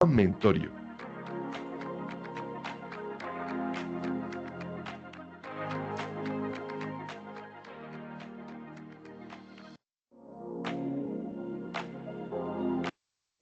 Mentorio.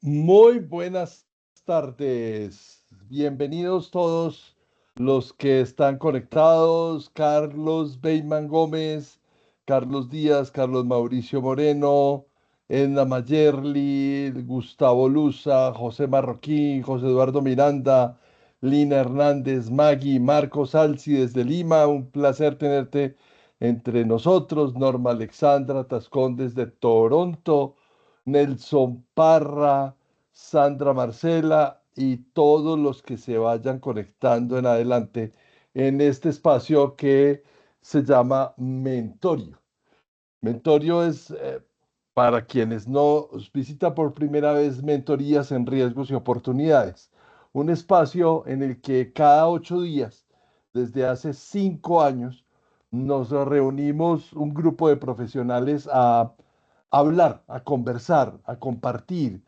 Muy buenas tardes. Bienvenidos todos los que están conectados. Carlos Beyman Gómez, Carlos Díaz, Carlos Mauricio Moreno, Edna Mayerli, Gustavo Luza, José Marroquín, José Eduardo Miranda, Lina Hernández, Maggie, Marcos Alci desde Lima. Un placer tenerte entre nosotros. Norma Alexandra Tascón desde Toronto. Nelson Parra, Sandra Marcela y todos los que se vayan conectando en adelante en este espacio que se llama Mentorio. Mentorio es, para quienes no visitan por primera vez, mentorías en riesgos y oportunidades. Un espacio en el que cada 8 días, desde hace 5 años, nos reunimos un grupo de profesionales a hablar, a conversar, a compartir,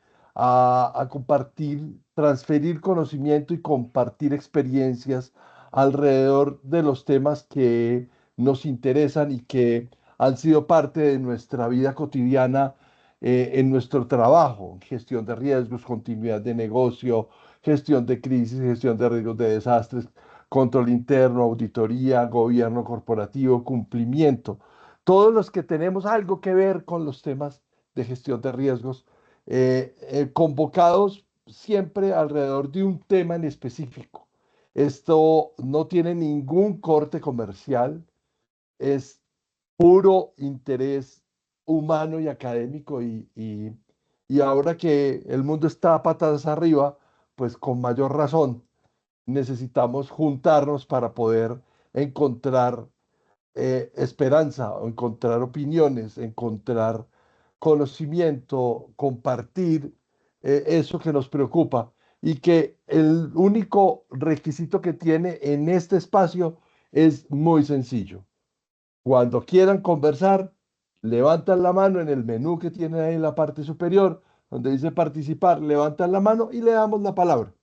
transferir conocimiento y compartir experiencias alrededor de los temas que nos interesan y que han sido parte de nuestra vida cotidiana, en nuestro trabajo: gestión de riesgos, continuidad de negocio, gestión de crisis, gestión de riesgos de desastres, control interno, auditoría, gobierno corporativo, cumplimiento. Todos los que tenemos algo que ver con los temas de gestión de riesgos, convocados siempre alrededor de un tema en específico. Esto no tiene ningún corte comercial, es puro interés humano y académico, y ahora que el mundo está a patas arriba, pues con mayor razón necesitamos juntarnos para poder encontrar esperanza, o encontrar opiniones, encontrar conocimiento, compartir eso que nos preocupa, y que el único requisito que tiene en este espacio es muy sencillo. Cuando quieran conversar, levantan la mano en el menú que tienen ahí en la parte superior, donde dice participar, levantan la mano y le damos la palabra.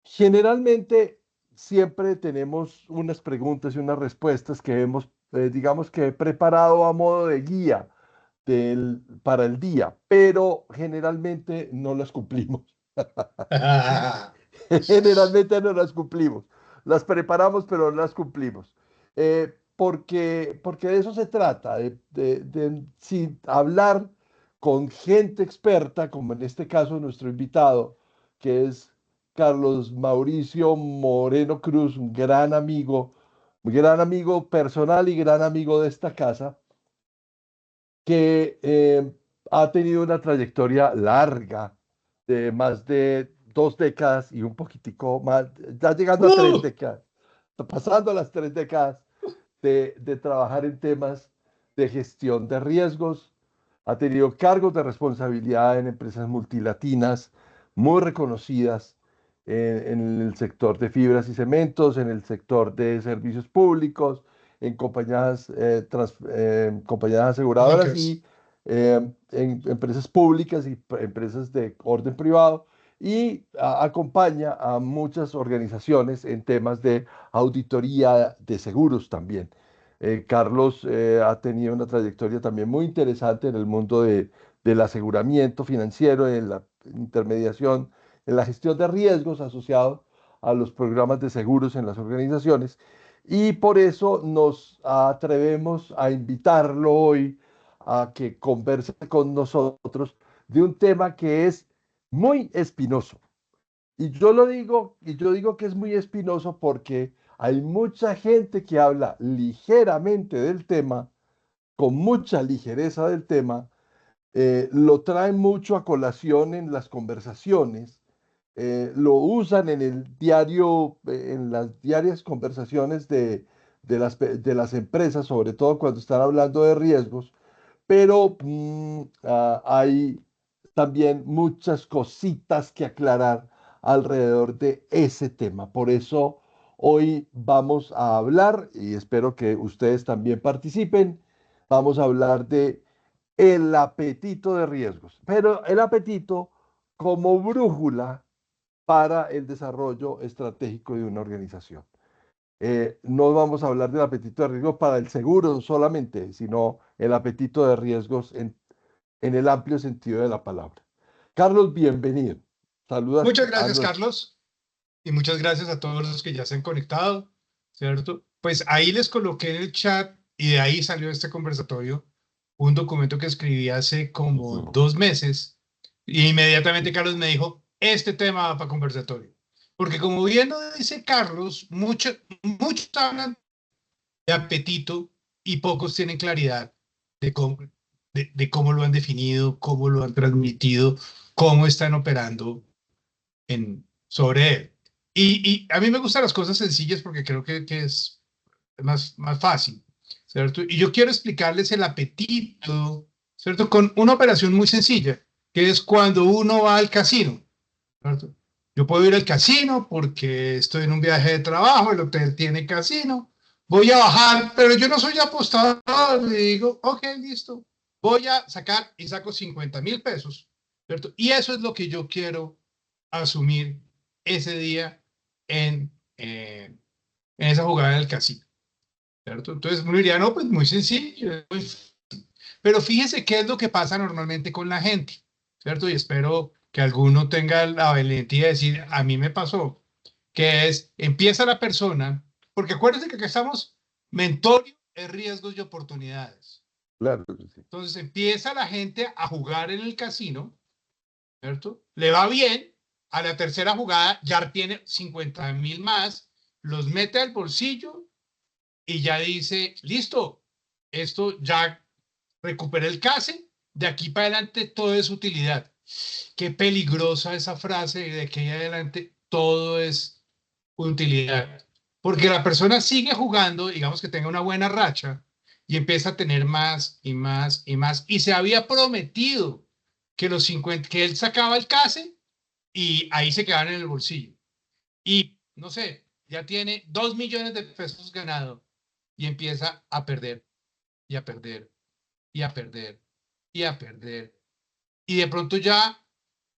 Generalmente siempre tenemos unas preguntas y unas respuestas que hemos, digamos que preparado a modo de guía para el día, pero generalmente no las cumplimos. Generalmente no las cumplimos. Las preparamos, pero no las cumplimos. Porque de eso se trata, sí, hablar con gente experta, como en este caso nuestro invitado, que es Carlos Mauricio Moreno Cruz, un gran amigo personal y gran amigo de esta casa, que ha tenido una trayectoria larga de más de 2 décadas y un poquitico más, ya llegando a 3 décadas, pasando las 3 décadas de trabajar en temas de gestión de riesgos. Ha tenido cargos de responsabilidad en empresas multilatinas muy reconocidas, en el sector de fibras y cementos, en el sector de servicios públicos, en compañías aseguradoras Bankers. y en empresas públicas y empresas de orden privado, y acompaña a muchas organizaciones en temas de auditoría de seguros también. Carlos ha tenido una trayectoria también muy interesante en el mundo del aseguramiento financiero, en la intermediación, en la gestión de riesgos asociado a los programas de seguros en las organizaciones. Y por eso nos atrevemos a invitarlo hoy a que converse con nosotros de un tema que es muy espinoso. Y yo digo que es muy espinoso porque hay mucha gente que habla ligeramente del tema, con mucha ligereza del tema, lo traen mucho a colación en las conversaciones, lo usan en el diario, en las diarias conversaciones de las empresas, sobre todo cuando están hablando de riesgos, pero hay también muchas cositas que aclarar alrededor de ese tema. Por eso hoy vamos a hablar, y espero que ustedes también participen, vamos a hablar de el apetito de riesgos, pero el apetito como brújula para el desarrollo estratégico de una organización. No vamos a hablar del apetito de riesgo para el seguro solamente, sino el apetito de riesgos en el amplio sentido de la palabra. Carlos, bienvenido. Saludas Muchas a gracias, nuestro... Carlos, y muchas gracias a todos los que ya se han conectado, ¿cierto? Pues ahí les coloqué en el chat y de ahí salió este conversatorio, un documento que escribí hace como Ujú. 2 meses, y inmediatamente Carlos me dijo, este tema va para conversatorio. Porque como bien lo dice Carlos, muchos hablan de apetito y pocos tienen claridad de cómo lo han definido, cómo lo han transmitido, cómo están operando sobre él. Y a mí me gustan las cosas sencillas porque creo que es más fácil, ¿cierto? Y yo quiero explicarles el apetito, ¿cierto? Con una operación muy sencilla, que es cuando uno va al casino, ¿cierto? Yo puedo ir al casino porque estoy en un viaje de trabajo, el hotel tiene casino, voy a bajar, pero yo no soy apostador, le digo, ok, listo, voy a sacar y saco 50.000 pesos, ¿cierto? Y eso es lo que yo quiero asumir ese día en, eh, en esa jugada del casino, ¿cierto? Entonces uno diría, no, pues muy sencillo, pero fíjense qué es lo que pasa normalmente con la gente, ¿cierto? Y espero que alguno tenga la valentía de decir, a mí me pasó, que es, empieza la persona, porque acuérdense que aquí estamos mentorio de riesgos y oportunidades. Claro que sí. Entonces empieza la gente a jugar en el casino, ¿cierto? Le va bien, a la tercera jugada ya tiene 50.000 más, los mete al bolsillo y ya dice, listo, esto ya recuperé el case, de aquí para adelante todo es utilidad. Qué peligrosa esa frase de aquí en adelante todo es utilidad. Porque la persona sigue jugando, digamos que tenga una buena racha y empieza a tener más y más y más. Y se había prometido que los 50, que él sacaba el case y ahí se quedaban en el bolsillo. Y no sé, ya tiene 2 millones de pesos ganado y empieza a perder y a perder y a perder y a perder. Y de pronto ya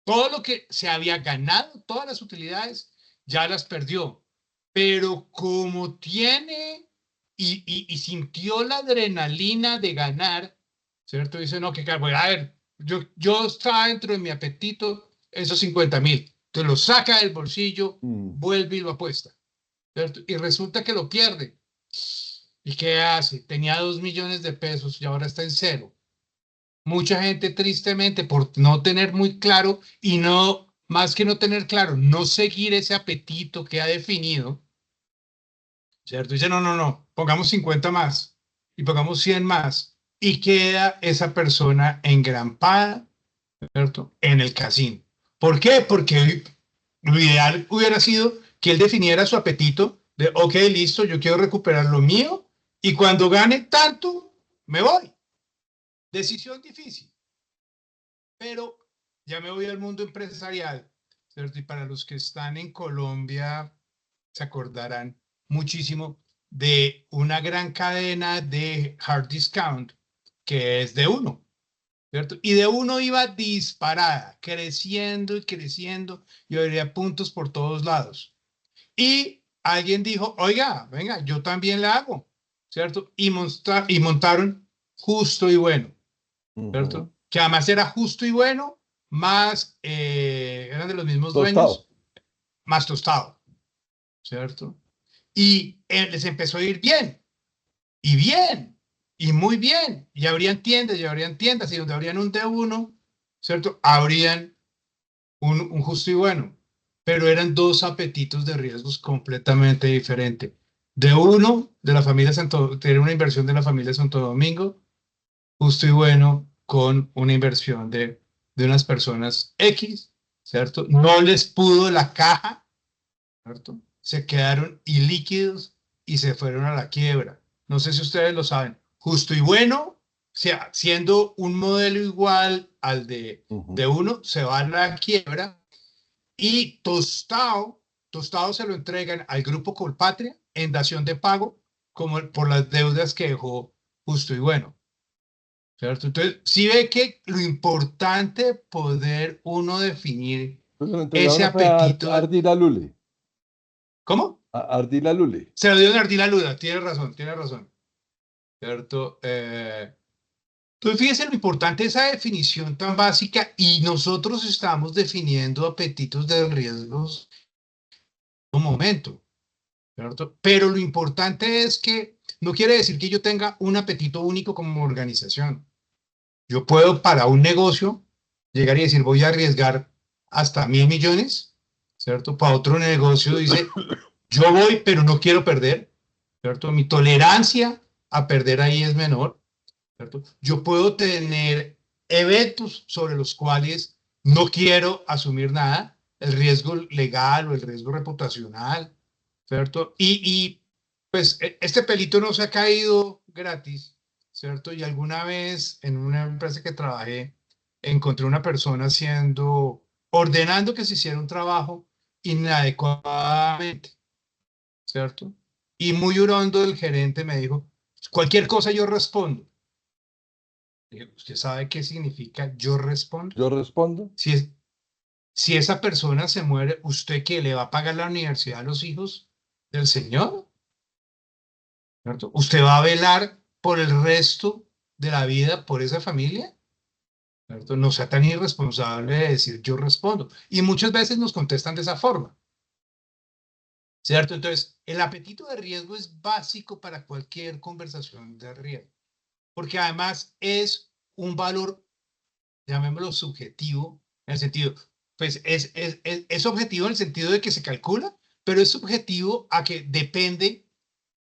todo lo que se había ganado, todas las utilidades, ya las perdió. Pero como tiene y sintió la adrenalina de ganar, ¿cierto? Dice, no, que voy a ver, yo estaba dentro de mi apetito esos 50.000. Entonces lo saca del bolsillo, Mm. vuelve y lo apuesta, ¿cierto? Y resulta que lo pierde. ¿Y qué hace? Tenía 2 millones de pesos y ahora está en cero. Mucha gente tristemente por no tener muy claro y no, más que no tener claro, no seguir ese apetito que ha definido, ¿cierto? Dice, no, no, no, pongamos 50 más y pongamos 100 más y queda esa persona engrampada, ¿cierto? En el casino. ¿Por qué? Porque lo ideal hubiera sido que él definiera su apetito de, ok, listo, yo quiero recuperar lo mío y cuando gane tanto, me voy. Decisión difícil, pero ya me voy al mundo empresarial, ¿cierto? Y para los que están en Colombia, se acordarán muchísimo de una gran cadena de hard discount que es de uno, ¿cierto? Y de uno iba disparada, creciendo y creciendo y había puntos por todos lados. Y alguien dijo, oiga, venga, yo también la hago, ¿cierto? Y montaron justo y bueno, Ujú. ¿cierto? Que además era justo y bueno, más, eran de los mismos Tostado. dueños, más tostado, ¿cierto? Y les empezó a ir bien, y bien, y muy bien, y habrían tiendas, y donde habrían un D1, ¿cierto? Habrían un justo y bueno, pero eran dos apetitos de riesgos completamente diferentes. De uno, de la familia Santo, tener una inversión de la familia Santo Domingo, justo y bueno con una inversión de unas personas X, ¿cierto? No les pudo la caja, ¿cierto? Se quedaron ilíquidos y se fueron a la quiebra. No sé si ustedes lo saben. Justo y bueno, o sea, siendo un modelo igual al Ujú. de uno, se va a la quiebra y Tostado se lo entregan al grupo Colpatria en dación de pago como por las deudas que dejó Justo y bueno. ¿Cierto? Entonces, sí ve que lo importante es poder uno definir Pues se lo ese entregaron fue a apetito. Ardila Lule. ¿Cómo? A Ardila Lule. Se lo dio Ardila Luda, tiene razón, ¿cierto? Entonces, fíjese lo importante de esa definición tan básica y nosotros estamos definiendo apetitos de riesgos en un momento, ¿cierto? Pero lo importante es que no quiere decir que yo tenga un apetito único como organización. Yo puedo para un negocio llegar y decir voy a arriesgar hasta 1.000 millones, ¿cierto? Para otro negocio dice yo voy pero no quiero perder, ¿cierto? Mi tolerancia a perder ahí es menor, ¿cierto? Yo puedo tener eventos sobre los cuales no quiero asumir nada, el riesgo legal o el riesgo reputacional, ¿cierto? Pues este pelito no se ha caído gratis, ¿cierto? Y alguna vez en una empresa que trabajé, encontré una persona ordenando que se hiciera un trabajo inadecuadamente, ¿cierto? Y muy hurondo el gerente me dijo, cualquier cosa yo respondo. Dije, ¿usted sabe qué significa yo respondo? Yo respondo. Si, es, si esa persona se muere, ¿usted qué le va a pagar la universidad a los hijos del señor? ¿Cierto? ¿Usted va a velar por el resto de la vida por esa familia? ¿Cierto? No sea tan irresponsable de decir yo respondo. Y muchas veces nos contestan de esa forma. ¿Cierto? Entonces, el apetito de riesgo es básico para cualquier conversación de riesgo, porque además es un valor, llamémoslo subjetivo, en el sentido, pues es objetivo en el sentido de que se calcula, pero es subjetivo a que depende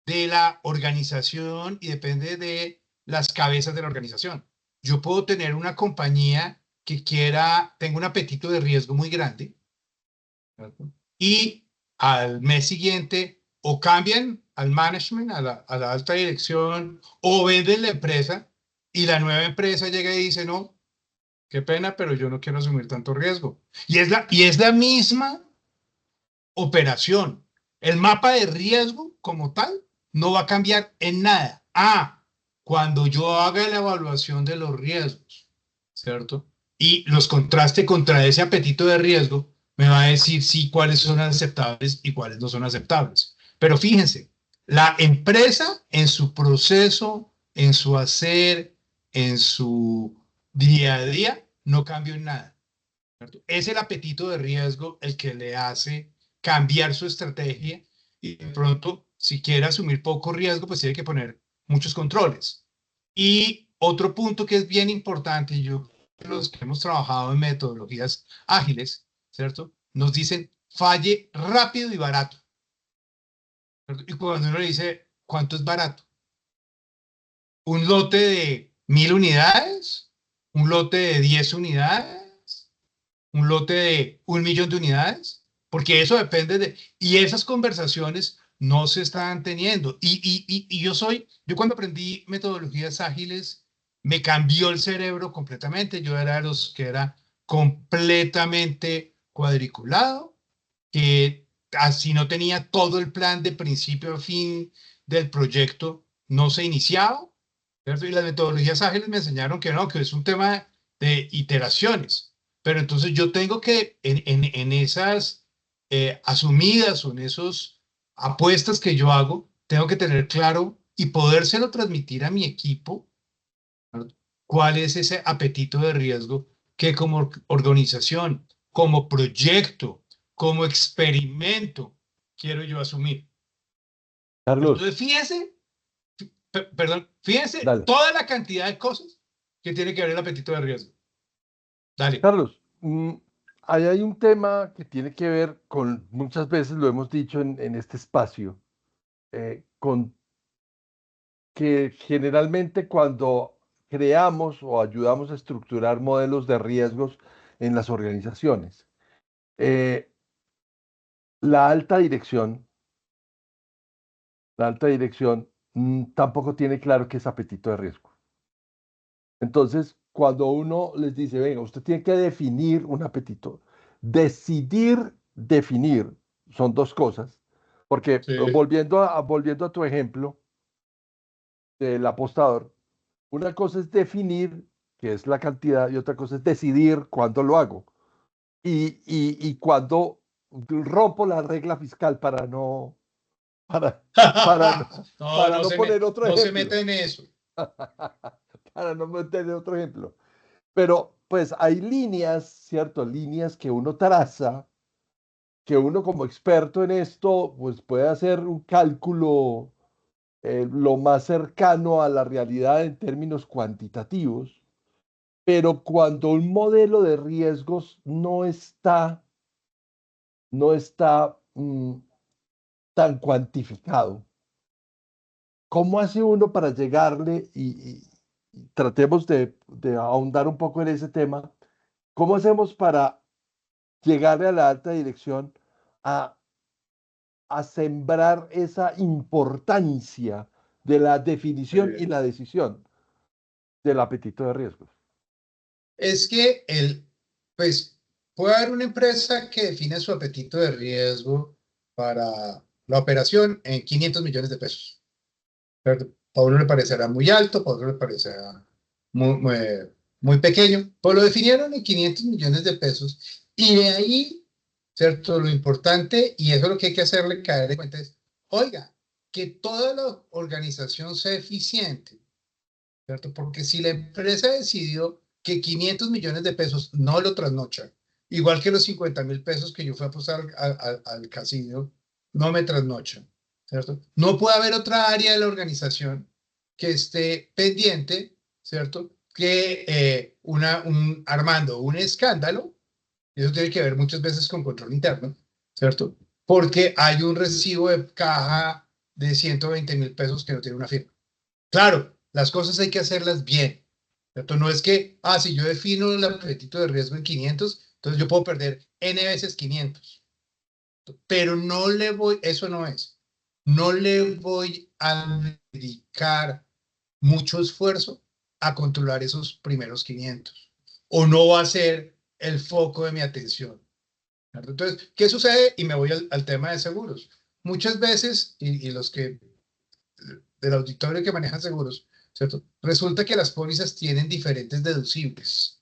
de la organización y depende de las cabezas de la organización. Yo puedo tener una compañía que tenga un apetito de riesgo muy grande, ¿cierto? Y al mes siguiente o cambian al management, a la alta dirección, o venden la empresa y la nueva empresa llega y dice, no, qué pena, pero yo no quiero asumir tanto riesgo. Y es la misma operación. El mapa de riesgo como tal no va a cambiar en nada. Cuando yo haga la evaluación de los riesgos, ¿cierto? Y los contraste contra ese apetito de riesgo, me va a decir sí cuáles son aceptables y cuáles no son aceptables. Pero fíjense, la empresa en su proceso, en su hacer, en su día a día, no cambió en nada, ¿cierto? Es el apetito de riesgo el que le hace cambiar su estrategia y de pronto, si quiere asumir poco riesgo, pues tiene que poner muchos controles. Y otro punto que es bien importante, yo, los que hemos trabajado en metodologías ágiles, ¿cierto? Nos dicen falle rápido y barato, ¿cierto? Y cuando uno le dice, ¿cuánto es barato? ¿Un lote de 1.000 unidades? ¿Un lote de 10 unidades? ¿Un lote de 1 millón de unidades? Porque eso depende y esas conversaciones no se están teniendo. Y yo cuando aprendí metodologías ágiles, me cambió el cerebro completamente. Yo era de los que era completamente cuadriculado, que así no tenía todo el plan de principio a fin del proyecto, no se iniciaba, ¿cierto? Y las metodologías ágiles me enseñaron que no, que es un tema de iteraciones. Pero entonces yo tengo que, en esas asumidas o en esas apuestas que yo hago, tengo que tener claro y podérselo transmitir a mi equipo, ¿verdad? ¿Cuál es ese apetito de riesgo que como organización, como proyecto, como experimento quiero yo asumir? Carlos, Entonces, fíjense dale. toda la cantidad de cosas que tiene que ver el apetito de riesgo. Dale. Carlos, ahí hay un tema que tiene que ver con, muchas veces lo hemos dicho en este espacio, con que generalmente cuando creamos o ayudamos a estructurar modelos de riesgos en las organizaciones, eh, la alta dirección, la alta dirección tampoco tiene claro qué es apetito de riesgo. Entonces, cuando uno les dice, venga, usted tiene que definir un apetito, decidir definir son dos cosas, porque Sí. volviendo a tu ejemplo del apostador, una cosa es definir, que es la cantidad, y otra cosa es decidir cuándo lo hago. y cuando rompo la regla fiscal para, para no, No, para no poner otro no se ejemplo, meta en eso. para no meter otro ejemplo. Pero pues hay líneas, ¿cierto? Líneas que uno traza, que uno como experto en esto, pues puede hacer un cálculo lo más cercano a la realidad en términos cuantitativos, pero cuando un modelo de riesgos no está tan cuantificado, ¿cómo hace uno para llegarle y tratemos de ahondar un poco en ese tema? ¿Cómo hacemos para llegarle a la alta dirección a, a sembrar esa importancia de la definición y la decisión del apetito de riesgos? Es que pues, puede haber una empresa que define su apetito de riesgo para la operación en 500 millones de pesos. ¿Cierto? Para uno le parecerá muy alto, para otro le parecerá muy pequeño, pero lo definieron en 500 millones de pesos. Y de ahí, ¿cierto? Lo importante, y eso es lo que hay que hacerle caer de cuenta es, oiga, que toda la organización sea eficiente, ¿cierto? Porque si la empresa decidió que 500 millones de pesos no lo trasnochan, igual que los 50.000 pesos que yo fui a apostar al casino, no me trasnochan, ¿cierto? No puede haber otra área de la organización que esté pendiente, ¿cierto? Que armando un escándalo, y eso tiene que ver muchas veces con control interno, ¿cierto? Porque hay un recibo de caja de 120.000 pesos que no tiene una firma. Claro, las cosas hay que hacerlas bien, ¿cierto? No es que, si yo defino el apetito de riesgo en 500, entonces yo puedo perder N veces 500, pero eso no es, no le voy a dedicar mucho esfuerzo a controlar esos primeros 500, o no va a ser el foco de mi atención, ¿cierto? Entonces, ¿qué sucede? Y me voy al tema de seguros. Muchas veces, y los que del auditorio que manejan seguros, ¿cierto? Resulta que las pólizas tienen diferentes deducibles.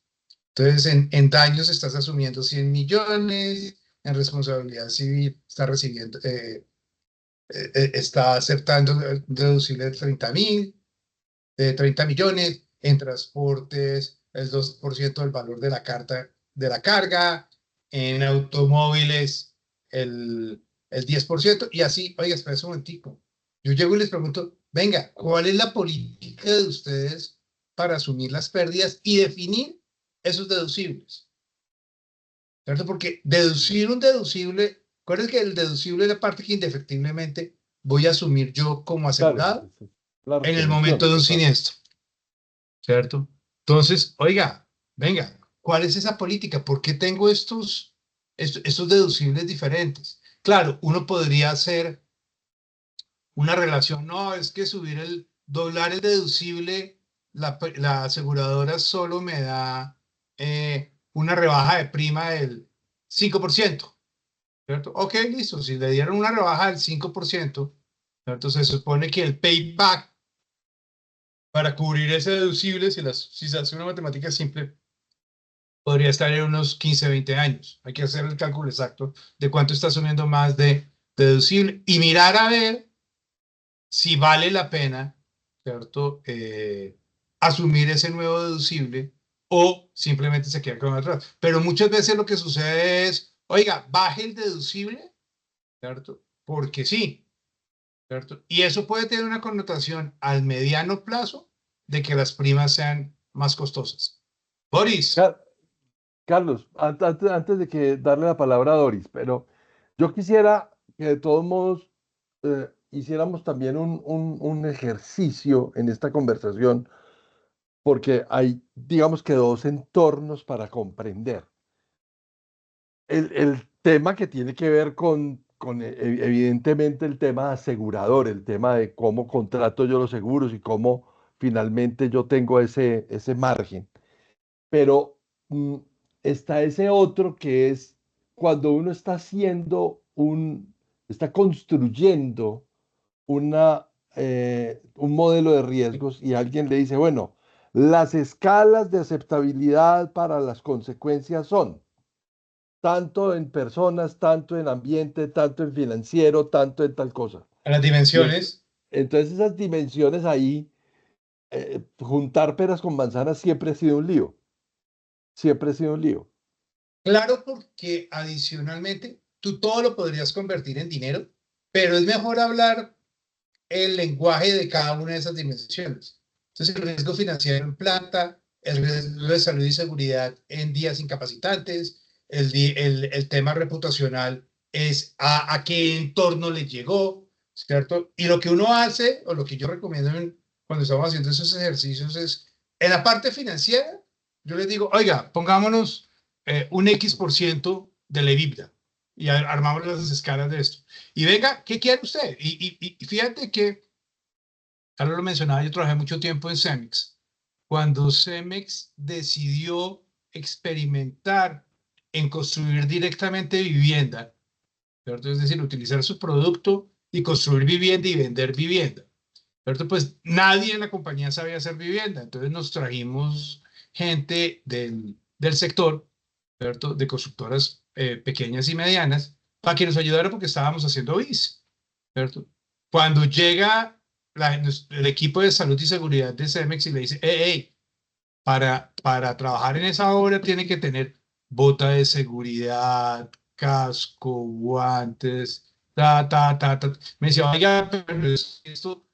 Entonces, en daños estás asumiendo 100 millones, en responsabilidad civil está aceptando deducible de 30 millones, en transportes el 2% del valor de la carga, en automóviles el 10%, y así, oiga, espera un momentico. Yo llego y les pregunto, venga, ¿cuál es la política de ustedes para asumir las pérdidas y definir esos deducibles? ¿Cierto? Porque deducir un deducible, ¿cuál es que el deducible es la parte que indefectiblemente voy a asumir yo como Claro, asegurado es la en el momento retribución, de un total. siniestro? ¿Cierto? Entonces, oiga, venga, ¿cuál es esa política? ¿Por qué tengo estos deducibles diferentes? Claro, uno podría hacer una relación, no, es que doblar el deducible, la aseguradora solo me da una rebaja de prima del 5%, ¿cierto? Ok, listo, si le dieron una rebaja del 5%, entonces se supone que el payback para cubrir ese deducible, si se hace una matemática simple, podría estar en unos 15, 20 años. Hay que hacer el cálculo exacto de cuánto está asumiendo más de deducible y mirar a ver si vale la pena, ¿cierto? Asumir ese nuevo deducible o simplemente se queda con atrás. Pero muchas veces lo que sucede es, oiga, baje el deducible, ¿cierto? Porque sí, ¿cierto? Y eso puede tener una connotación al mediano plazo de que las primas sean más costosas. Boris. Car- Carlos, antes de que darle la palabra a Doris, pero yo quisiera que de todos modos hiciéramos también un ejercicio en esta conversación, porque hay, digamos que dos entornos para comprender. El tema que tiene que ver con evidentemente el tema asegurador, el tema de cómo contrato yo los seguros y cómo finalmente yo tengo ese margen. Pero está ese otro que es cuando uno está está construyendo un modelo de riesgos y alguien le dice, bueno, las escalas de aceptabilidad para las consecuencias son. tanto en personas, tanto en ambiente, tanto en financiero, tanto en tal cosa. A las Y dimensiones. entonces esas dimensiones ahí, juntar peras con manzanas siempre ha sido un lío, siempre ha sido un lío. Claro, porque adicionalmente tú todo lo podrías convertir en dinero, pero es mejor hablar el lenguaje de cada una de esas dimensiones. Entonces, el riesgo financiero en planta, el riesgo de salud y seguridad en días incapacitantes, el tema reputacional es a qué entorno le llegó, ¿cierto? Y lo que uno hace, o lo que yo recomiendo cuando estamos haciendo esos ejercicios es, en la parte financiera, yo les digo, oiga, pongámonos un X% de la EBITDA y armamos las escalas de esto. Y venga, ¿qué quiere usted? Y fíjate que, Carlos lo mencionaba, yo trabajé mucho tiempo en Cemex. Cuando Cemex decidió experimentar en construir directamente vivienda, ¿cierto? Es decir, utilizar su producto y construir vivienda y vender vivienda, ¿cierto? Pues nadie en la compañía sabía hacer vivienda, entonces nos trajimos gente del sector, ¿cierto? De constructoras pequeñas y medianas, para que nos ayudara porque estábamos haciendo BIS, ¿cierto? Cuando llega el equipo de salud y seguridad de Cemex y le dice, hey, para trabajar en esa obra tiene que tener bota de seguridad, casco, guantes, Me decía, oiga, pero esto,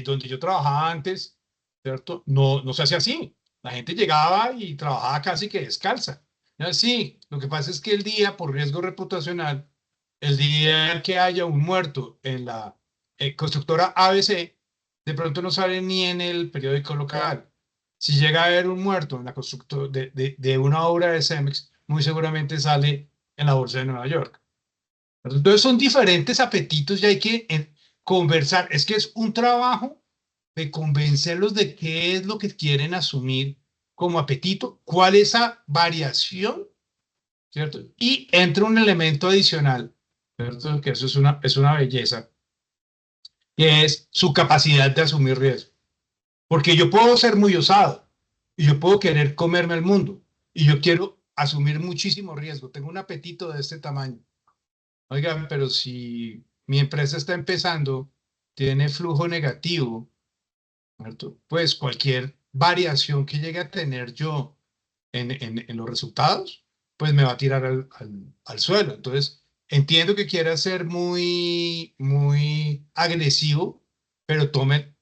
donde yo trabajaba antes, ¿cierto? No, no se hace así. La gente llegaba y trabajaba casi que descalza. Sí, lo que pasa es que el día, por riesgo reputacional, el día que haya un muerto en la constructora ABC, de pronto no sale ni en el periódico local. Si llega a haber un muerto en la constructora de una obra de Cemex, muy seguramente sale en la bolsa de Nueva York. Entonces son diferentes apetitos y hay que conversar. Es que es un trabajo de convencerlos de qué es lo que quieren asumir como apetito, cuál es esa variación, ¿cierto? Y entra un elemento adicional, ¿cierto? Que eso es una belleza, que es su capacidad de asumir riesgo. Porque yo puedo ser muy osado y yo puedo querer comerme al mundo y yo quiero asumir muchísimo riesgo. Tengo un apetito de este tamaño. Oigan, pero si mi empresa está empezando, tiene flujo negativo, ¿cierto? Pues cualquier variación que llegue a tener yo en los resultados, pues me va a tirar al suelo. Entonces, entiendo que quiera ser muy agresivo, pero tome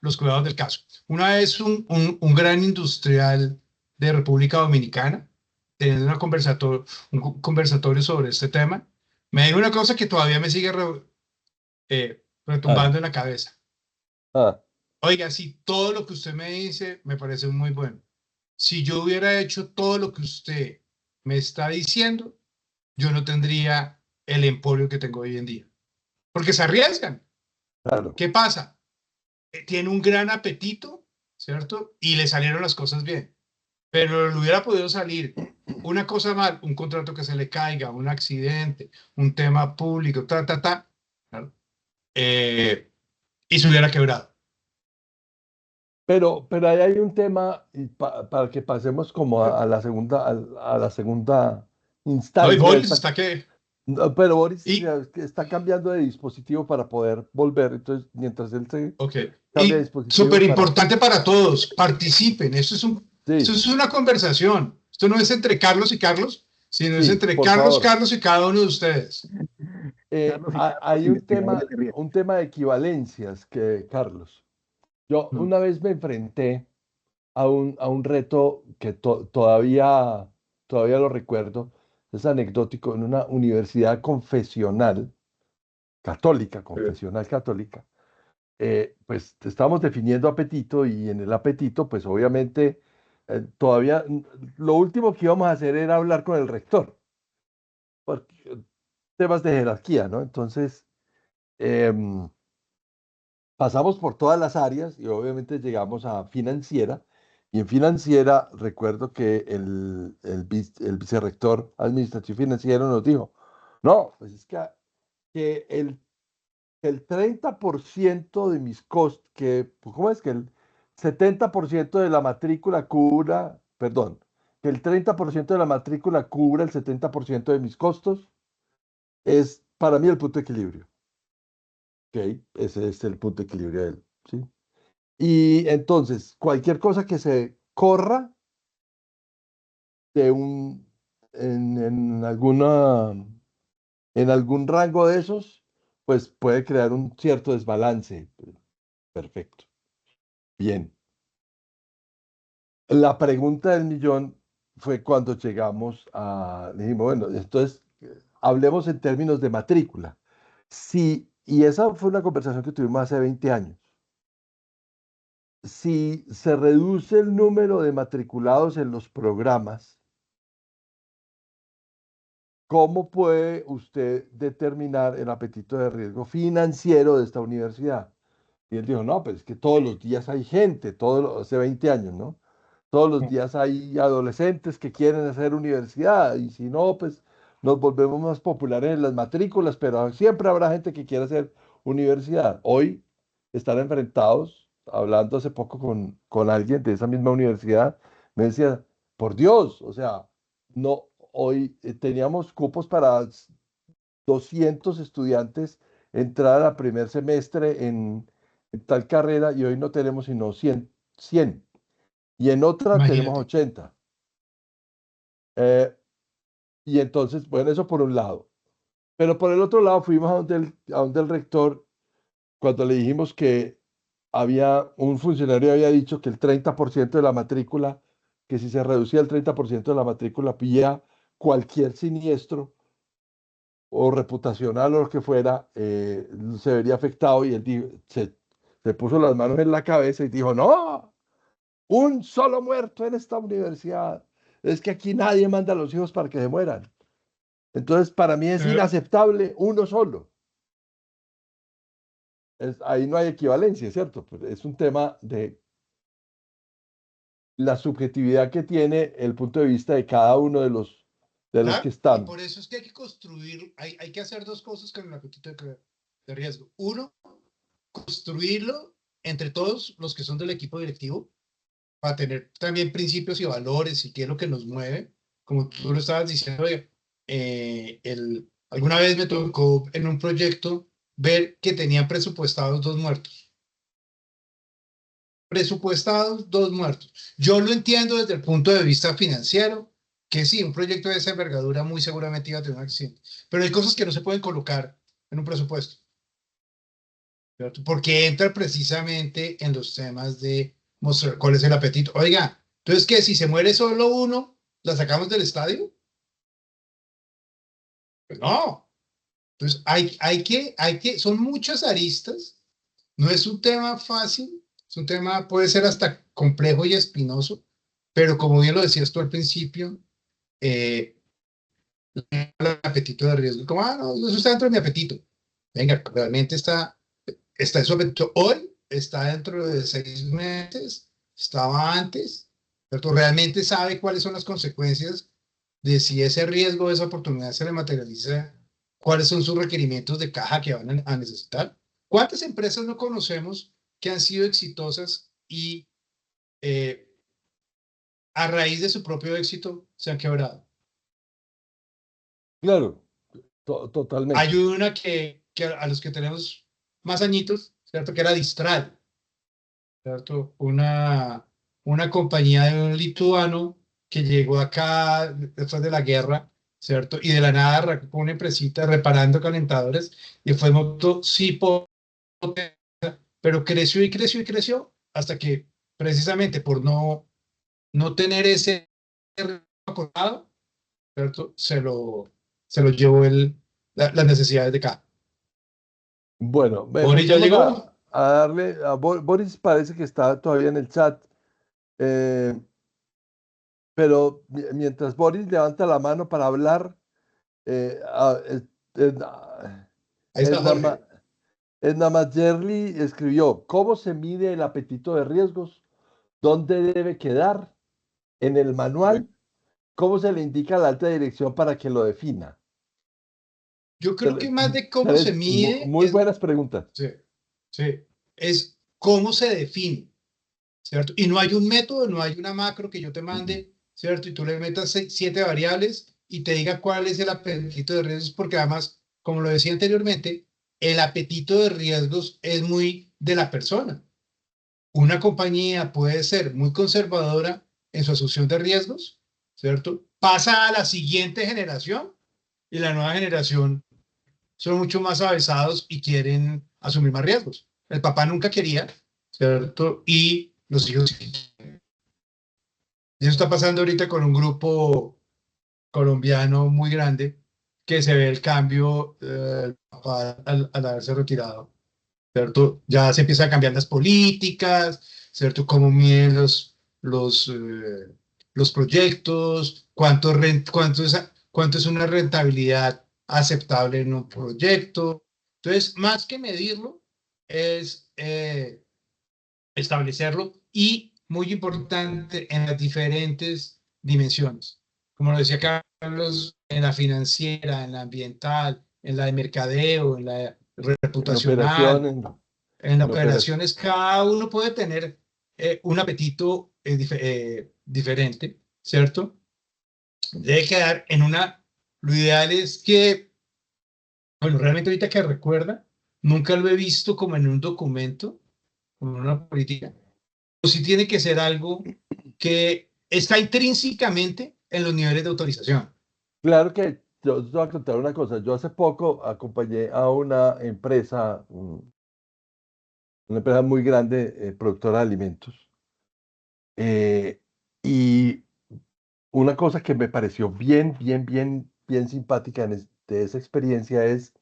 los cuidados del caso. Una vez un gran industrial de República Dominicana, teniendo un conversatorio sobre este tema, me dijo una cosa que todavía me sigue Ah, retumbando en la cabeza. ah, Oiga, sí, todo lo que usted me dice me parece muy bueno. Si yo hubiera hecho todo lo que usted me está diciendo, yo no tendría el emporio que tengo hoy en día. Porque se arriesgan. claro. ¿Qué pasa? Tiene un gran apetito, ¿cierto? Y le salieron las cosas bien. Pero le hubiera podido salir una cosa mal, un contrato que se le caiga, un accidente, un tema público, ¿claro? Y se hubiera quebrado. Pero ahí hay un tema y para que pasemos como a la segunda No, y instancia de Boris esta. está que... No, pero Boris Y, es que está cambiando de dispositivo para poder volver. Entonces, mientras él se ok. cambia de Y súper dispositivo para. importante para todos, participen. Esto Sí, es una conversación. Esto no es entre Carlos y Carlos, sino es sí, entre por Carlos, favor. Carlos y cada uno de ustedes. Hay un tema de equivalencias que, Carlos. Yo Mm. una vez me enfrenté a un reto que todavía lo recuerdo. Es anecdótico, en una universidad confesional, católica, confesional católica. Pues estamos definiendo apetito y en el apetito, pues obviamente, todavía lo último que íbamos a hacer era hablar con el rector, porque temas de jerarquía, ¿no? Entonces, em, pasamos por todas las áreas y obviamente llegamos a financiera. Y en financiera recuerdo que el vicerrector administrativo financiero nos dijo, no, pues es que el 30% de mis costos, pues, ¿cómo es que el 70% de la matrícula cubra, perdón, que el 30% de la matrícula cubra el 70% de mis costos, es para mí el punto de equilibrio. ¿Ok? Ese es el punto de equilibrio de él, ¿sí? Y entonces, cualquier cosa que se corra de en en algún rango de esos, pues puede crear un cierto desbalance. Perfecto. Bien. La pregunta del millón fue cuando llegamos dijimos, bueno, entonces hablemos en términos de matrícula. Sí, y esa fue una conversación que tuvimos hace 20 años. Si se reduce el número de matriculados en los programas, ¿cómo puede usted determinar el apetito de riesgo financiero de esta universidad? Y él dijo, no, pues es que todos los días hay gente, hace 20 años, ¿no? Todos los días hay adolescentes que quieren hacer universidad y si no, pues nos volvemos más populares en las matrículas, pero siempre habrá gente que quiera hacer universidad. Hoy están enfrentados, hablando hace poco con alguien de esa misma universidad, me decía, por Dios, o sea, no, hoy teníamos cupos para 200 estudiantes entrar a primer semestre en tal carrera y hoy no tenemos sino 100 y en otra tenemos Imagínate. 80. Eh, y entonces, bueno, eso por un lado. Pero por el otro lado fuimos a donde el rector cuando le dijimos que un funcionario había dicho que el 30% de la matrícula, que si se reducía el 30% de la matrícula, pilla cualquier siniestro o reputacional o lo que fuera, se vería afectado y él se puso las manos en la cabeza y dijo, no, un solo muerto en esta universidad. Es que aquí nadie manda a los hijos para que se mueran. Entonces, para mí es Pero, inaceptable uno solo. Ahí no hay equivalencia, ¿cierto? Pero es un tema de la subjetividad que tiene el punto de vista de cada uno de los que claro, y están. por eso es que hay que construir, hay que hacer dos cosas con el apetito de riesgo. Uno, construirlo entre todos los que son del equipo directivo para tener también principios y valores y qué es lo que nos mueve. Como tú lo estabas diciendo, alguna vez me tocó en un proyecto ver que tenían presupuestados dos muertos. Presupuestados dos muertos. Yo lo entiendo desde el punto de vista financiero, que sí, un proyecto de esa envergadura muy seguramente iba a tener un accidente, pero hay cosas que no se pueden colocar en un presupuesto, ¿cierto? Porque entra precisamente en los temas de mostrar cuál es el apetito. Oiga, entonces, ¿qué? Si se muere solo uno, ¿la sacamos del estadio? Pues no. Entonces, son muchas aristas, no es un tema fácil, es un tema, puede ser hasta complejo y espinoso, pero como bien lo decías tú al principio, el apetito de riesgo, como, no, eso está dentro de mi apetito. Venga, realmente está en su apetito hoy, está dentro de 6 meses, estaba antes, ¿cierto? Realmente sabe cuáles son las consecuencias de si ese riesgo, esa oportunidad se le materializa, cuáles son sus requerimientos de caja que van a necesitar. ¿Cuántas empresas no conocemos que han sido exitosas y eh, a raíz de su propio éxito se han quebrado? Claro, Hay totalmente. una que a los que tenemos más añitos, ¿cierto? Que era Distral, ¿cierto? Una compañía de un lituano que llegó acá después de la guerra, ¿cierto? Y de la nada arrancó una empresita reparando calentadores y fue moto sí potente, pero creció y creció y creció hasta que precisamente por no tener ese acotado, ¿cierto? Se lo llevó las necesidades de cada. Bueno, Boris ya empecemos llegó. a darle, Boris parece que está todavía en el chat, eh, pero mientras Boris levanta la mano para hablar, Edna Ahí está Edna Jorge. Ma- Edna Majerli escribió, ¿cómo se mide el apetito de riesgos? ¿Dónde debe quedar? ¿En el manual? ¿Cómo se le indica a la alta dirección para que lo defina? Yo creo que más de cómo se Tres mide muy buenas preguntas. sí, sí, es cómo se define, ¿cierto? Y no hay un método, no hay una macro que yo te mande, ¿cierto? Y tú le metas 7 variables y te diga cuál es el apetito de riesgos, porque además, como lo decía anteriormente, el apetito de riesgos es muy de la persona. Una compañía puede ser muy conservadora en su asunción de riesgos, ¿cierto? Pasa a la siguiente generación y la nueva generación son mucho más avesados y quieren asumir más riesgos. El papá nunca quería, ¿cierto? Y los hijos sí. Y eso está pasando ahorita con un grupo colombiano muy grande que se ve el cambio al haberse retirado, ¿cierto? Ya se empiezan a cambiar las políticas, ¿cierto? Cómo miden los proyectos, cuánto es una rentabilidad aceptable en un proyecto. Entonces, más que medirlo, es establecerlo y, muy importante, en las diferentes dimensiones. Como lo decía Carlos, en la financiera, en la ambiental, en la de mercadeo, en la En reputacional, operación, en las en operación. operaciones, cada uno puede tener un apetito diferente, ¿cierto? Debe quedar en una, lo ideal es que, bueno, realmente ahorita que recuerda, nunca lo he visto como en un documento, como en una política, o si tiene que ser algo que está intrínsecamente en los niveles de autorización. Claro que yo te voy a contar una cosa. Yo hace poco acompañé a una empresa, una empresa muy grande, productora de alimentos. eh, y una cosa que me pareció bien simpática de esa experiencia es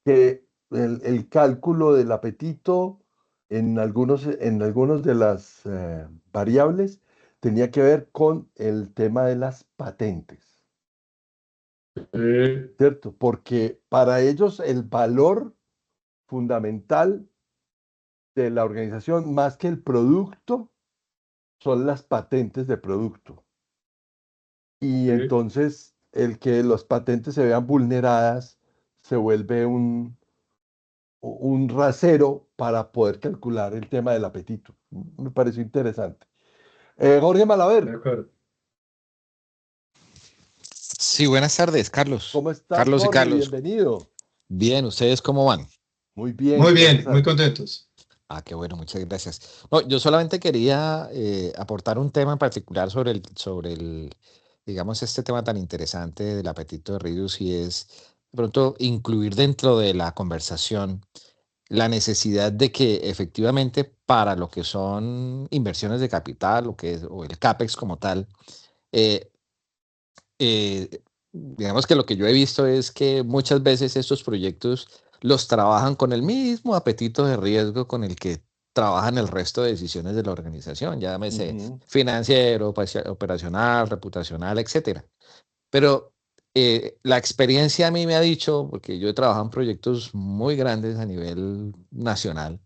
que el cálculo del apetito en algunos de las variables tenía que ver con el tema de las patentes, ¿cierto? Porque para ellos el valor fundamental de la organización, más que el producto, son las patentes de producto. Y entonces el que las patentes se vean vulneradas se vuelve un rasero para poder calcular el tema del apetito. Me pareció interesante. Jorge De Malaver, acuerdo. Sí, buenas tardes, Carlos. ¿cómo estás, Carlos y Jorge? Carlos. Bienvenido. Bien, ¿ustedes cómo van? Muy bien, Muy gracias bien, a muy Dios. contentos. Ah, qué bueno, muchas gracias. No, yo solamente quería aportar un tema en particular digamos, este tema tan interesante del apetito de Reduce y es de pronto incluir dentro de la conversación la necesidad de que efectivamente para lo que son inversiones de capital, o el CAPEX como tal, eh, eh, digamos que lo que yo he visto es que muchas veces estos proyectos los trabajan con el mismo apetito de riesgo con el que trabajan el resto de decisiones de la organización, llámese Ujú, financiero, operacional, reputacional, etcétera. Pero la experiencia a mí me ha dicho, porque yo he trabajado en proyectos muy grandes a nivel nacional,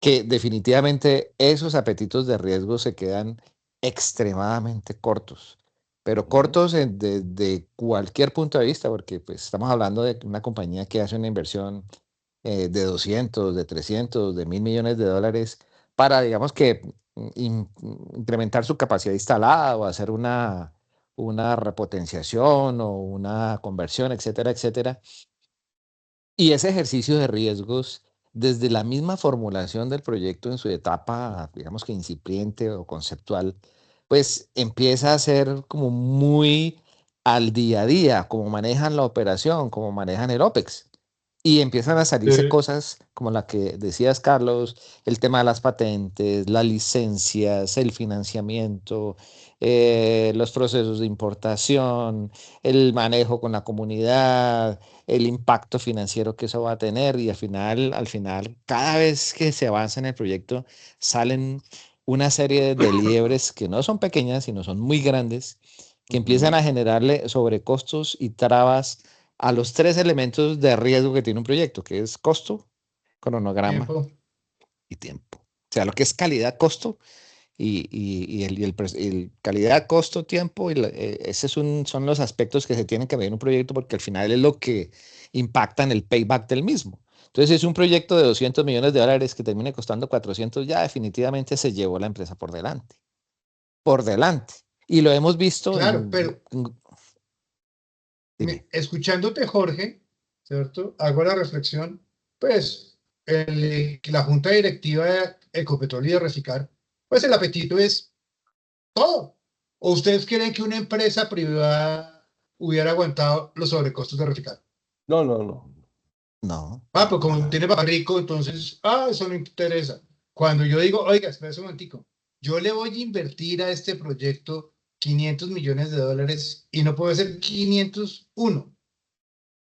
que definitivamente esos apetitos de riesgo se quedan extremadamente cortos, pero ujú, cortos de cualquier punto de vista, porque pues, estamos hablando de una compañía que hace una inversión de 200, de 300, de 1.000 millones de dólares para, digamos que, incrementar su capacidad instalada o hacer una repotenciación o una conversión, etcétera, etcétera. Y ese ejercicio de riesgos, desde la misma formulación del proyecto en su etapa, digamos que incipiente o conceptual, pues empieza a ser como muy al día a día, cómo manejan la operación, cómo manejan el OPEX. Y empiezan a salirse Sí, cosas como la que decías, Carlos, el tema de las patentes, las licencias, el financiamiento, los procesos de importación, el manejo con la comunidad, el impacto financiero que eso va a tener y al final, cada vez que se avanza en el proyecto, salen una serie de liebres que no son pequeñas, sino son muy grandes, que empiezan ujú. a generarle sobrecostos y trabas a los tres elementos de riesgo que tiene un proyecto, que es costo, cronograma tiempo. y tiempo. O sea, lo que es calidad, costo y el calidad, costo, tiempo, ese son los aspectos que se tienen que ver en un proyecto porque al final es lo que impacta en el payback del mismo. Entonces, si es un proyecto de 200 millones de dólares que termine costando 400, ya definitivamente se llevó la empresa por delante. Por delante. Y lo hemos visto Claro, pero dime. escuchándote, Jorge, ¿cierto? Hago la reflexión, pues, la junta directiva de Ecopetrol y de Reciclar, pues el apetito es todo. ¿O ustedes creen que una empresa privada hubiera aguantado los sobrecostos de Reciclar? No, no, no. No, Ah, no, pues para como nada. tiene papá rico, entonces, eso no interesa. Cuando yo digo, oiga, espera un momentico, yo le voy a invertir a este proyecto 500 millones de dólares y no puede ser 501.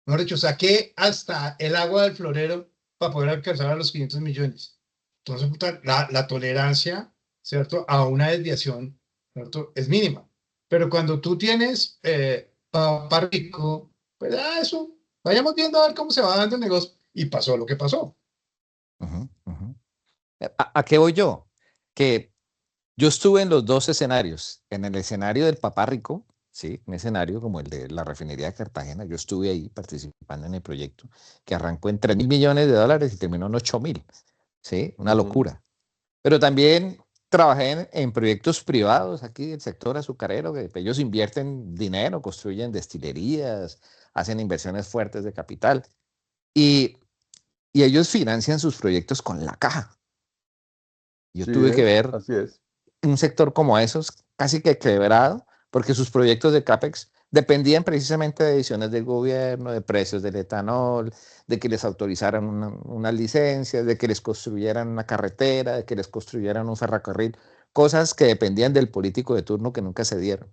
Mejor dicho, saqué hasta el agua del florero para poder alcanzar a los 500 millones. Entonces, puta, la tolerancia, ¿cierto? A una desviación, ¿cierto? Es mínima. Pero cuando tú tienes papá rico, pues eso, vayamos viendo a ver cómo se va dando el negocio. Y pasó lo que pasó. Ujú, ujú. ¿A qué voy yo? Que yo estuve en los dos escenarios. En el escenario del papá rico, sí, un escenario como el de la refinería de Cartagena. Yo estuve ahí participando en el proyecto que arrancó en 3.000 millones de dólares y terminó en 8.000. Sí, una Ujú. locura. Pero también trabajé en proyectos privados aquí del sector azucarero, que ellos invierten dinero, construyen destilerías, hacen inversiones fuertes de capital y, y ellos financian sus proyectos con la caja. Yo Sí, tuve que ver así es. un sector como esos casi que quebrado, porque sus proyectos de CAPEX dependían precisamente de decisiones del gobierno, de precios del etanol, de que les autorizaran unas licencias, de que les construyeran una carretera, de que les construyeran un ferrocarril, cosas que dependían del político de turno que nunca se dieron.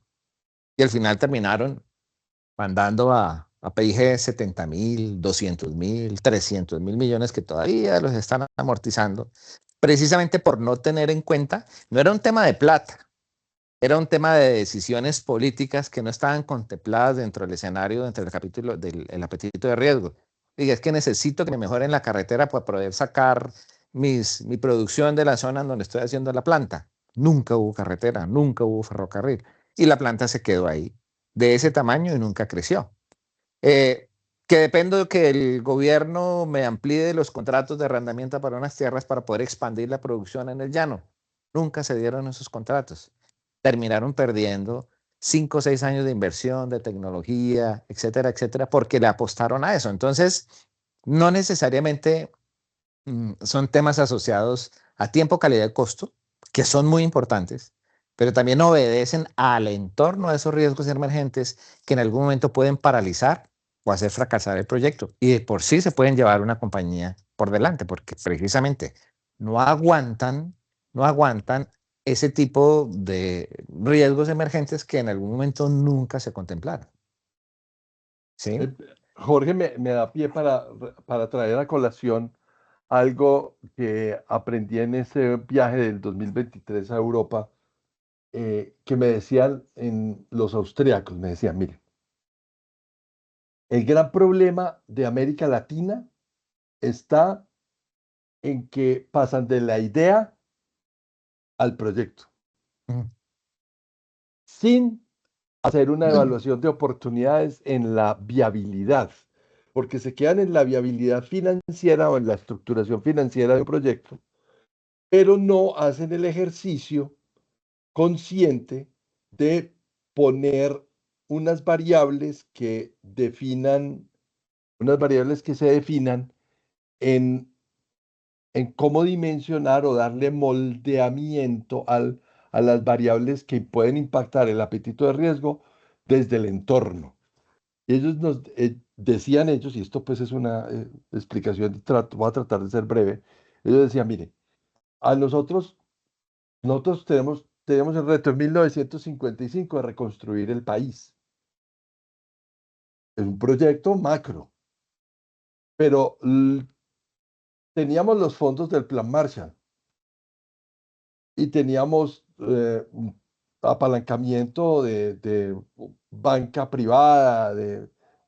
Y al final terminaron mandando a PIG 70.000, 200.000, 300.000 millones que todavía los están amortizando, precisamente por no tener en cuenta, no era un tema de plata, era un tema de decisiones políticas que no estaban contempladas dentro del escenario, dentro del capítulo del el apetito de riesgo. Y es que necesito que me mejoren la carretera para poder sacar mi producción de la zona en donde estoy haciendo la planta. Nunca hubo carretera, nunca hubo ferrocarril. Y la planta se quedó ahí, de ese tamaño y nunca creció. Eh, que dependo de que el gobierno me amplíe los contratos de arrendamiento para unas tierras para poder expandir la producción en el llano. Nunca se dieron esos contratos. Terminaron perdiendo 5 o 6 años de inversión, de tecnología, etcétera, etcétera, porque le apostaron a eso. Entonces, no necesariamente son temas asociados a tiempo, calidad y costo, que son muy importantes, pero también obedecen al entorno de esos riesgos emergentes que en algún momento pueden paralizar o hacer fracasar el proyecto. Y de por sí se pueden llevar una compañía por delante, porque precisamente no aguantan, no aguantan ese tipo de riesgos emergentes que en algún momento nunca se contemplaron. ¿Sí? Eh, Jorge me da pie para traer a colación algo que aprendí en ese viaje del 2023 a Europa, que me decían en los austríacos, me decían, miren, el gran problema de América Latina está en que pasan de la idea al proyecto, Mm, sin hacer una evaluación de oportunidades en la viabilidad, porque se quedan en la viabilidad financiera o en la estructuración financiera de un proyecto, pero no hacen el ejercicio consciente de poner unas variables que definan, unas variables que se definan en, en cómo dimensionar o darle moldeamiento a las variables que pueden impactar el apetito de riesgo desde el entorno. Y ellos nos decían ellos, y esto pues es una explicación, voy a tratar de ser breve, ellos decían, mire, a nosotros tenemos el reto en 1955 de reconstruir el país. Es un proyecto macro, pero teníamos los fondos del Plan Marshall y teníamos un apalancamiento de banca privada,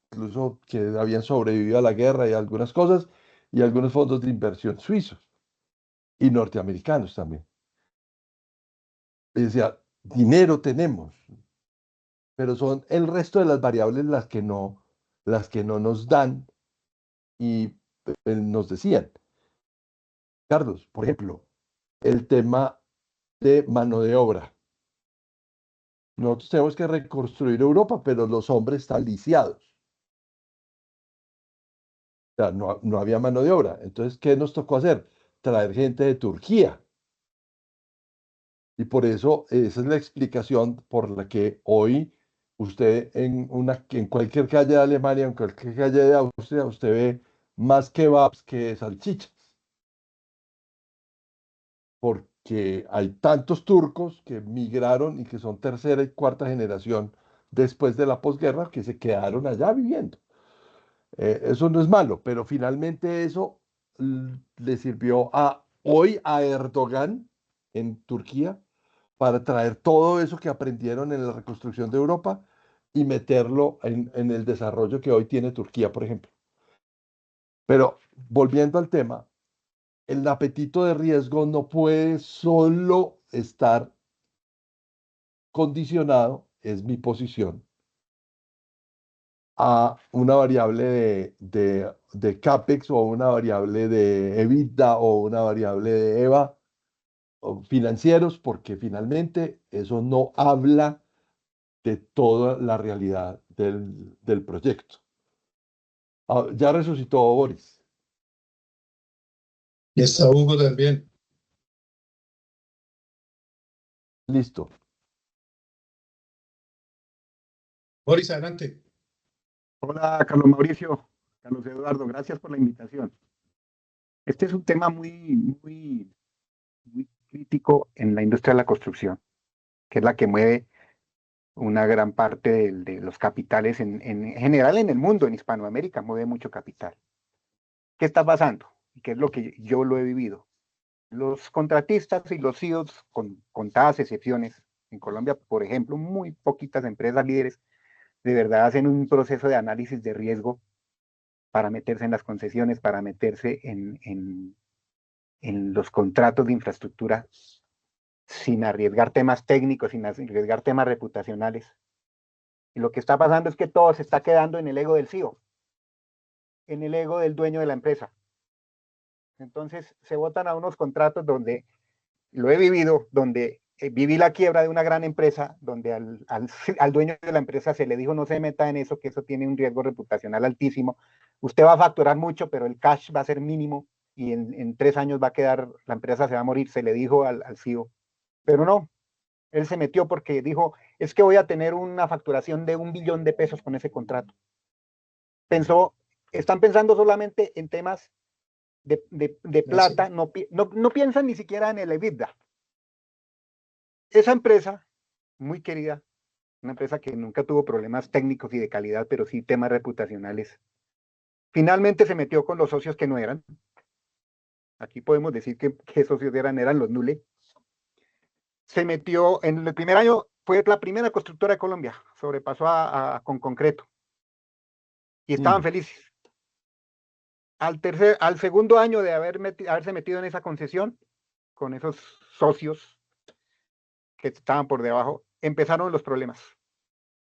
incluso que habían sobrevivido a la guerra y algunas cosas, y algunos fondos de inversión suizos y norteamericanos también. Y decía, dinero tenemos, pero son el resto de las variables las que no nos dan y nos decían, Carlos, por ejemplo, el tema de mano de obra. Nosotros tenemos que reconstruir Europa, pero los hombres están lisiados. O sea, no había mano de obra. Entonces, ¿qué nos tocó hacer? Traer gente de Turquía. Y por eso, esa es la explicación por la que hoy usted en cualquier calle de Alemania, en cualquier calle de Austria, usted ve más kebabs que salchichas. Porque hay tantos turcos que migraron y que son tercera y cuarta generación después de la posguerra que se quedaron allá viviendo. Eso no es malo, pero finalmente eso le sirvió hoy a Erdogan en Turquía para traer todo eso que aprendieron en la reconstrucción de Europa y meterlo en el desarrollo que hoy tiene Turquía, por ejemplo. Pero volviendo al tema, el apetito de riesgo no puede solo estar condicionado, es mi posición, a una variable de CAPEX o una variable de EBITDA o una variable de EVA o financieros, porque finalmente eso no habla de toda la realidad del proyecto. Ya resucitó Boris. Y está Hugo también. Listo. Boris, adelante. Hola, Carlos Mauricio, Carlos Eduardo, gracias por la invitación. Este es un tema muy crítico en la industria de la construcción, que es la que mueve una gran parte de los capitales en general en el mundo, en Hispanoamérica mueve mucho capital. ¿Qué está pasando? Y qué es lo que yo lo he vivido. Los contratistas y los CEOs, con contadas excepciones, en Colombia, por ejemplo, muy poquitas empresas líderes, de verdad hacen un proceso de análisis de riesgo para meterse en las concesiones, para meterse en los contratos de infraestructura sin arriesgar temas técnicos, sin arriesgar temas reputacionales. Y lo que está pasando es que todo se está quedando en el ego del CEO, en el ego del dueño de la empresa. Entonces se votan a unos contratos donde, lo he vivido, donde viví la quiebra de una gran empresa, donde al dueño de la empresa se le dijo no se meta en eso, que eso tiene un riesgo reputacional altísimo. Usted va a facturar mucho, pero el cash va a ser mínimo y en 3 años va a quedar, la empresa se va a morir, se le dijo al CEO. Pero no, él se metió porque dijo, es que voy a tener una facturación de 1 billón de pesos con ese contrato. Están pensando solamente en temas de plata, no piensan ni siquiera en el EBITDA. Esa empresa, muy querida, una empresa que nunca tuvo problemas técnicos y de calidad, pero sí temas reputacionales, finalmente se metió con los socios que no eran. Aquí podemos decir que socios eran los Nule. Se metió en el primer año, fue la primera constructora de Colombia, sobrepasó con concreto. Y estaban felices. Al segundo año de haberse metido en esa concesión, con esos socios que estaban por debajo, empezaron los problemas.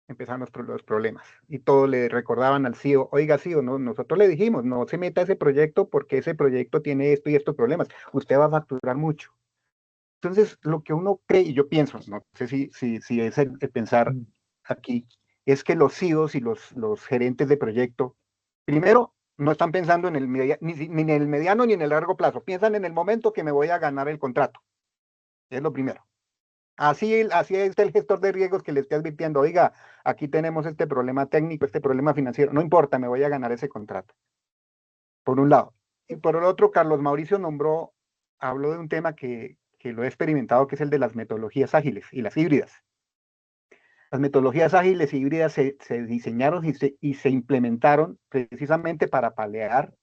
Los problemas. Y todos le recordaban al CEO, oiga CEO, no, nosotros le dijimos, no se meta a ese proyecto porque ese proyecto tiene esto y estos problemas. Usted va a facturar mucho. Entonces, lo que uno cree, y yo pienso, no sé si es el pensar aquí, es que los CEOs y los gerentes de proyecto, primero, no están pensando en ni en el mediano ni en el largo plazo, piensan en el momento que me voy a ganar el contrato. Es lo primero. Así es el gestor de riesgos que le esté advirtiendo, oiga, aquí tenemos este problema técnico, este problema financiero, no importa, me voy a ganar ese contrato. Por un lado. Y por el otro, Carlos Mauricio habló de un tema que lo he experimentado, que es el de las metodologías ágiles y las híbridas. Las metodologías ágiles y híbridas se diseñaron y se implementaron precisamente para paliar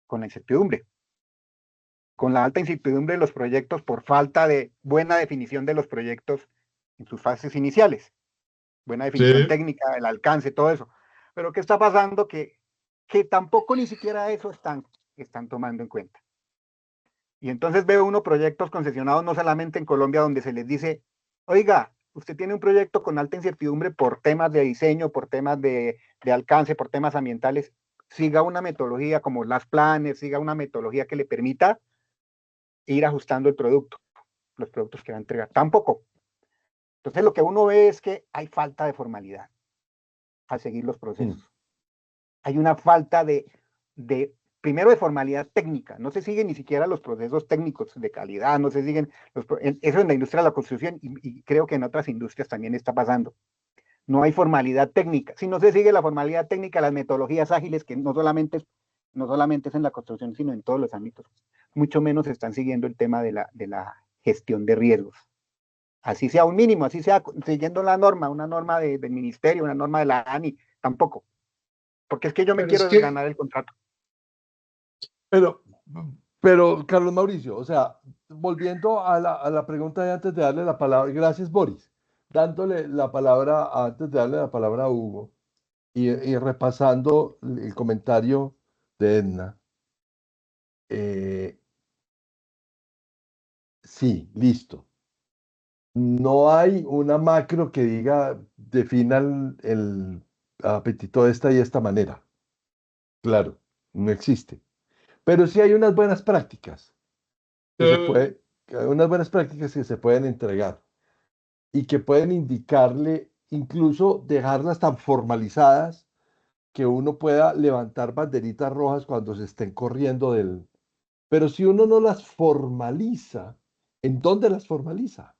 con la incertidumbre, con la alta incertidumbre de los proyectos por falta de buena definición de los proyectos en sus fases iniciales, buena definición técnica, el alcance, todo eso. Pero ¿qué está pasando? Que tampoco ni siquiera eso están tomando en cuenta. Y entonces veo uno proyectos concesionados no solamente en Colombia donde se les dice, oiga, usted tiene un proyecto con alta incertidumbre por temas de diseño, por temas de alcance, por temas ambientales, siga una metodología como las planes, siga una metodología que le permita ir ajustando el producto, los productos que va a entregar. Tampoco. Entonces lo que uno ve es que hay falta de formalidad al seguir los procesos. Hay una falta primero de formalidad técnica, no se siguen ni siquiera los procesos técnicos de calidad, no se siguen, eso en la industria de la construcción y creo que en otras industrias también está pasando. No hay formalidad técnica. Si no se sigue la formalidad técnica, las metodologías ágiles, que no solamente es en la construcción, sino en todos los ámbitos, mucho menos están siguiendo el tema de la gestión de riesgos. Así sea un mínimo, así sea siguiendo la norma, una norma del ministerio, una norma de la ANI, tampoco. Porque es que yo me quiero ganar el contrato. Pero, Carlos Mauricio, o sea, volviendo a la pregunta de antes de darle la palabra, gracias Boris, dándole la palabra, antes de darle la palabra a Hugo y repasando el comentario de Edna. Sí, listo. No hay una macro que diga, defina el apetito de esta y esta manera. Claro, no existe. Pero sí hay unas buenas prácticas unas buenas prácticas que se pueden entregar y que pueden indicarle, incluso dejarlas tan formalizadas que uno pueda levantar banderitas rojas cuando se estén corriendo del... Pero si uno no las formaliza, ¿en dónde las formaliza?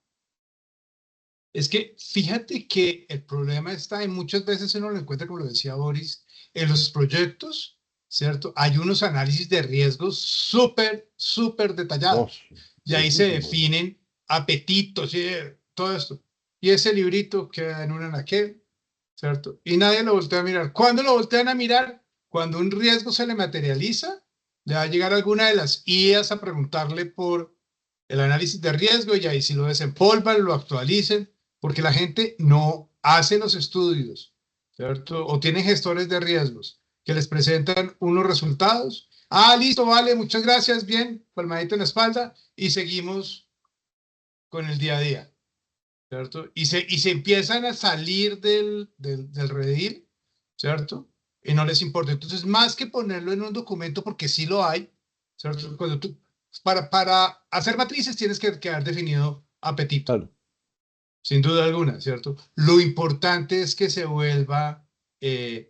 Es que fíjate que el problema está en muchas veces uno lo encuentra, como lo decía Boris, en los proyectos, ¿cierto? Hay unos análisis de riesgos súper detallados. Y ahí se definen apetitos y todo esto. Y ese librito queda en un anaquel, ¿cierto? Y nadie lo voltea a mirar. ¿Cuándo lo voltean a mirar? Cuando un riesgo se le materializa, le va a llegar alguna de las IAs a preguntarle por el análisis de riesgo y ahí si lo desempolvan, lo actualicen, porque la gente no hace los estudios, ¿cierto? O tienen gestores de riesgos que les presentan unos resultados. Ah, listo, vale, muchas gracias, bien, palmadito en la espalda y seguimos con el día a día, ¿cierto? Y se empiezan a salir del redil, ¿cierto? Y no les importa. Entonces, más que ponerlo en un documento, porque sí lo hay, ¿cierto? Cuando tú, para hacer matrices tienes que quedar definido apetito. Claro. Sin duda alguna, ¿cierto? Lo importante es que se vuelva el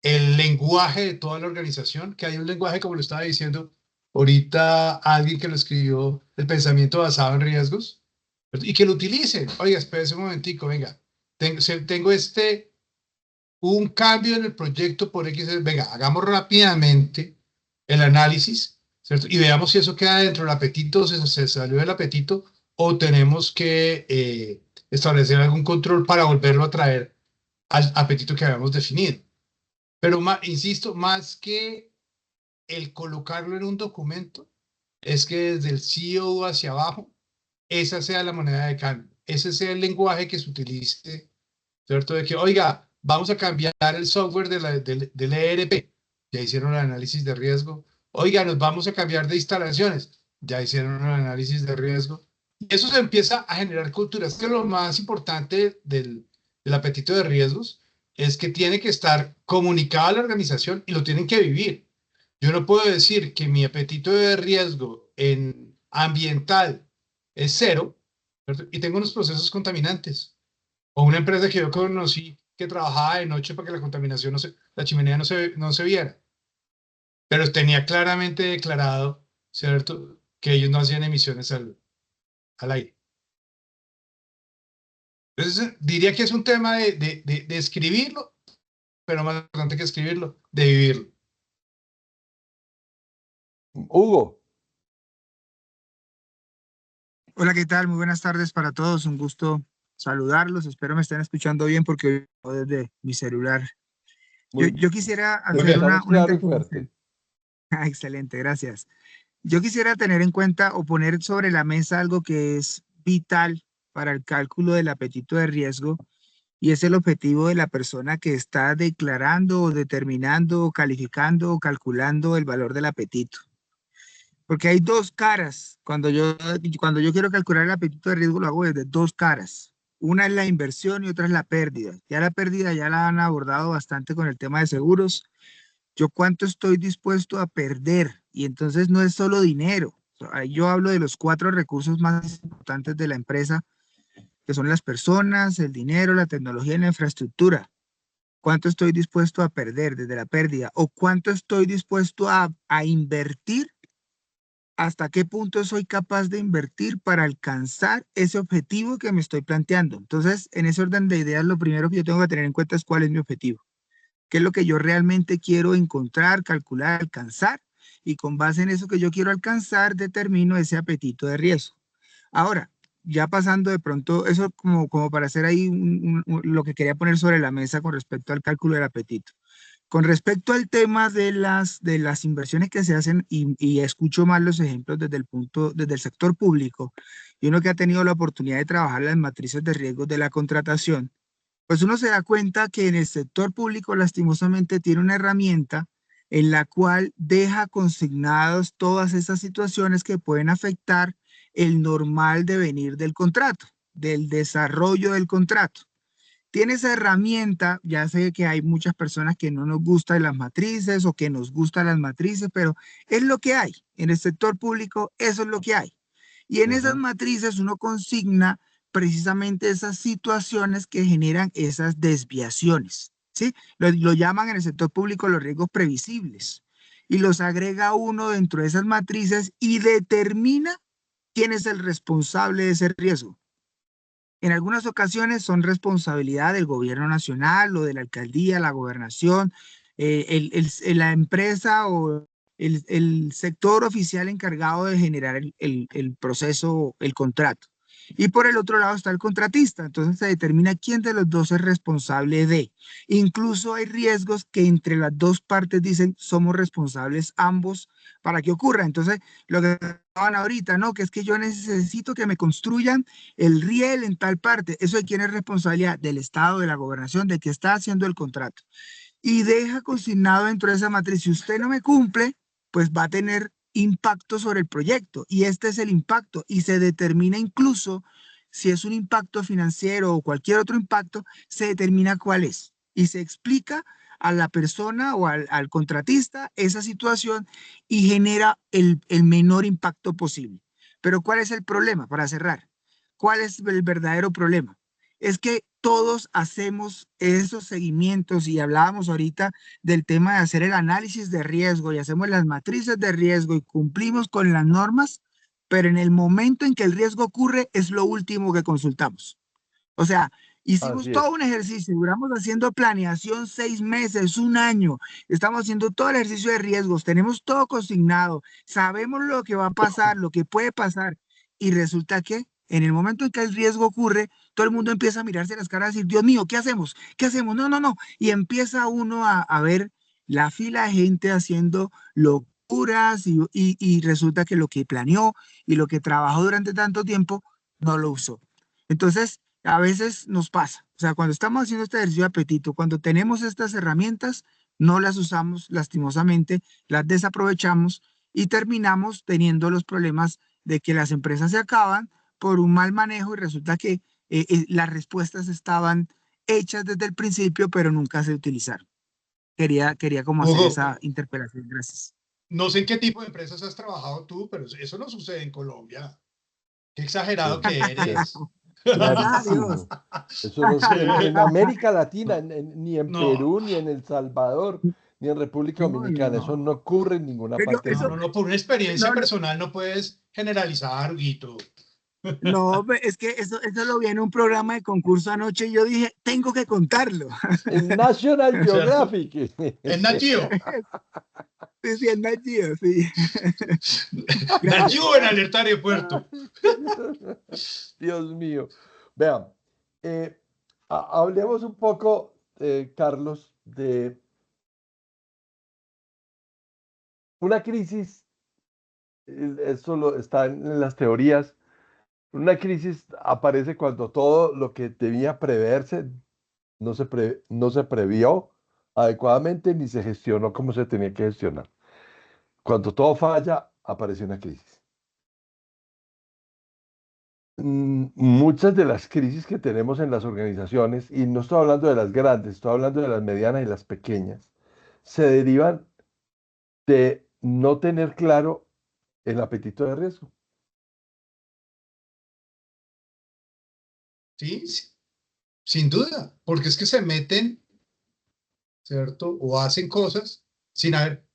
lenguaje de toda la organización, que hay un lenguaje, como lo estaba diciendo ahorita alguien que lo escribió, el pensamiento basado en riesgos, ¿cierto? Y que lo utilice. Oiga, espérese un momentico, venga, tengo un cambio en el proyecto por X, venga, hagamos rápidamente el análisis, ¿cierto? Y veamos si eso queda dentro del apetito, se salió del apetito, o tenemos que establecer algún control para volverlo a traer al apetito que habíamos definido. Pero, insisto, más que el colocarlo en un documento, es que desde el CEO hacia abajo, esa sea la moneda de cambio, ese sea el lenguaje que se utilice, ¿cierto? De que, oiga, vamos a cambiar el software del ERP, ya hicieron el análisis de riesgo. Oiga, nos vamos a cambiar de instalaciones, ya hicieron el análisis de riesgo. Y eso se empieza a generar cultura. Es que lo más importante del apetito de riesgos es que tiene que estar comunicado a la organización y lo tienen que vivir. Yo no puedo decir que mi apetito de riesgo en ambiental es 0, ¿cierto? Y tengo unos procesos contaminantes. O una empresa que yo conocí que trabajaba de noche para que la contaminación, la chimenea no se viera. Pero tenía claramente declarado, ¿cierto?, que ellos no hacían emisiones al aire. Entonces, diría que es un tema de escribirlo, pero más importante que escribirlo, de vivirlo. Hugo. Hola, ¿qué tal? Muy buenas tardes para todos. Un gusto saludarlos. Espero me estén escuchando bien porque hoy desde mi celular. Yo quisiera hacer una intervención. Excelente, gracias. Yo quisiera tener en cuenta o poner sobre la mesa algo que es vital para el cálculo del apetito de riesgo y es el objetivo de la persona que está declarando, determinando, calificando o calculando el valor del apetito. Porque hay dos caras. Cuando yo quiero calcular el apetito de riesgo, lo hago desde dos caras. Una es la inversión y otra es la pérdida. Ya la pérdida ya la han abordado bastante con el tema de seguros. Yo cuánto estoy dispuesto a perder. Y entonces no es solo dinero. Yo hablo de los 4 recursos más importantes de la empresa, que son las personas, el dinero, la tecnología y la infraestructura. ¿Cuánto estoy dispuesto a perder desde la pérdida? ¿O cuánto estoy dispuesto a invertir? ¿Hasta qué punto soy capaz de invertir para alcanzar ese objetivo que me estoy planteando? Entonces, en ese orden de ideas, lo primero que yo tengo que tener en cuenta es cuál es mi objetivo. ¿Qué es lo que yo realmente quiero encontrar, calcular, alcanzar? Y con base en eso que yo quiero alcanzar, determino ese apetito de riesgo. Ahora, ya pasando de pronto, eso como para hacer ahí lo que quería poner sobre la mesa con respecto al cálculo del apetito. Con respecto al tema de las inversiones que se hacen, y escucho más los ejemplos desde el sector público, y uno que ha tenido la oportunidad de trabajar las matrices de riesgos de la contratación, pues uno se da cuenta que en el sector público lastimosamente tiene una herramienta en la cual deja consignados todas esas situaciones que pueden afectar el normal devenir del contrato, del desarrollo del contrato. Tiene esa herramienta, ya sé que hay muchas personas que no nos gustan las matrices o que nos gustan las matrices, pero es lo que hay. En el sector público eso es lo que hay. Y en esas matrices uno consigna precisamente esas situaciones que generan esas desviaciones, ¿sí? Lo llaman en el sector público los riesgos previsibles. Y los agrega uno dentro de esas matrices y determina quién es el responsable de ese riesgo. En algunas ocasiones son responsabilidad del gobierno nacional o de la alcaldía, la gobernación, la empresa o el sector oficial encargado de generar el proceso, el contrato. Y por el otro lado está el contratista. Entonces se determina quién de los dos es responsable de. Incluso hay riesgos que entre las dos partes dicen somos responsables ambos para que ocurra. Entonces, lo que estaban ahorita, ¿no? Que es que yo necesito que me construyan el riel en tal parte. ¿Eso de quién es responsabilidad? Del Estado, de la gobernación, de que está haciendo el contrato. Y deja consignado dentro de esa matriz, si usted no me cumple, pues va a tener impacto sobre el proyecto. Y este es el impacto. Y se determina incluso si es un impacto financiero o cualquier otro impacto, se determina cuál es. Y se explica a la persona o al contratista esa situación y genera el menor impacto posible. Pero ¿cuál es el problema? Para cerrar, ¿cuál es el verdadero problema? Es que todos hacemos esos seguimientos y hablábamos ahorita del tema de hacer el análisis de riesgo y hacemos las matrices de riesgo y cumplimos con las normas, pero en el momento en que el riesgo ocurre es lo último que consultamos. O sea, hicimos Así todo es. un ejercicio, duramos haciendo planeación 6 meses, un año, estamos haciendo todo el ejercicio de riesgos, tenemos todo consignado, sabemos lo que va a pasar, lo que puede pasar, y resulta que en el momento en que el riesgo ocurre, todo el mundo empieza a mirarse las caras y decir, Dios mío, ¿qué hacemos? ¿Qué hacemos? No, no, no. Y empieza uno a ver la fila de gente haciendo locuras y resulta que lo que planeó y lo que trabajó durante tanto tiempo no lo usó. Entonces, a veces nos pasa. O sea, cuando estamos haciendo este ejercicio de apetito, cuando tenemos estas herramientas, no las usamos lastimosamente, las desaprovechamos y terminamos teniendo los problemas de que las empresas se acaban por un mal manejo y resulta que las respuestas estaban hechas desde el principio, pero nunca se utilizaron. Quería como hacer Hugo, esa interpelación. Gracias. no sé en qué tipo de empresas has trabajado tú, pero eso no sucede en Colombia. Qué exagerado Sí, que eres. Gracias a Dios. clarísimo. Eso no, en América Latina, ni en No, Perú, ni en El Salvador, ni en República No, Dominicana, eso no no, ocurre en ninguna Yo- parte del no, eso, no, no, mundo. por una experiencia no, personal no puedes generalizar, Guito. no, es que eso lo vi en un programa de concurso anoche y yo dije, tengo que contarlo. En National ¿Cierto? Geographic. Es Nagio. Sí, sí, es Nagio, sí. Gracias. Nagio en alerta aeropuerto. Dios mío. Vean, hablemos un poco, Carlos, de una crisis. Eso está en las teorías. Una crisis aparece cuando todo lo que debía preverse no se previó adecuadamente ni se gestionó como se tenía que gestionar. Cuando todo falla, aparece una crisis. Muchas de las crisis que tenemos en las organizaciones, y no estoy hablando de las grandes, estoy hablando de las medianas y las pequeñas, se derivan de no tener claro el apetito de riesgo. Sí, sin duda, porque es que se meten, ¿cierto? O hacen cosas sin haber,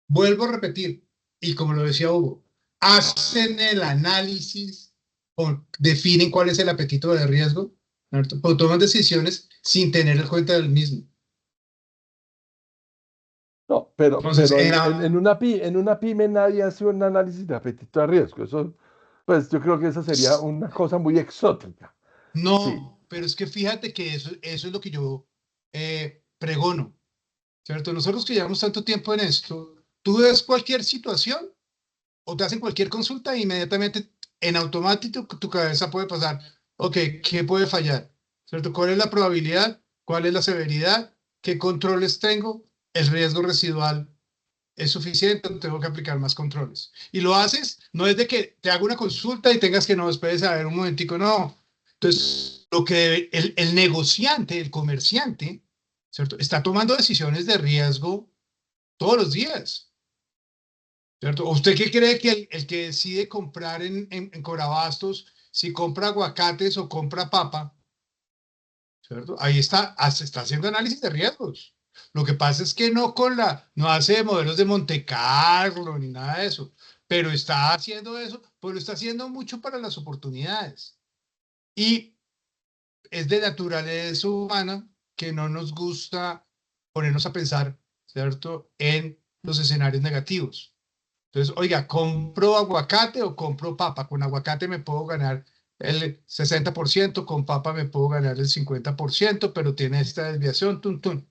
vuelvo a repetir, y como lo decía Hugo, hacen el análisis, o definen cuál es el apetito de riesgo, ¿cierto? O toman decisiones sin tener en cuenta del mismo. No, pero, Entonces, pero en una pyme nadie hace un análisis de apetito a riesgo. Eso, pues yo creo que esa sería una cosa muy exótica. Sí. no, pero es que fíjate que eso es lo que yo pregono, ¿cierto? Nosotros que llevamos tanto tiempo en esto, tú ves cualquier situación o te hacen cualquier consulta e inmediatamente en automático tu cabeza puede pasar, ok, ¿qué puede fallar? ¿Cierto? ¿Cuál es la probabilidad? ¿Cuál es la severidad? ¿Qué controles tengo? ¿El riesgo residual es suficiente o tengo que aplicar más controles? Y lo haces, no es de que te haga una consulta y tengas que no, esperes a ver un momentico, no. Entonces, lo que el negociante, el comerciante, ¿cierto? Está tomando decisiones de riesgo todos los días. ¿Cierto? ¿Usted qué cree que el que decide comprar en Corabastos, si compra aguacates o compra papa, ¿cierto? Ahí está, se está haciendo análisis de riesgos. Lo que pasa es que no hace modelos de Monte Carlo ni nada de eso, pero está haciendo eso, pues lo está haciendo mucho para las oportunidades. Y es de naturaleza humana que no nos gusta ponernos a pensar, ¿cierto? En los escenarios negativos. Entonces, oiga, ¿compro aguacate o compro papa? Con aguacate me puedo ganar el 60%, con papa me puedo ganar el 50%, pero tiene esta desviación, tun, tun.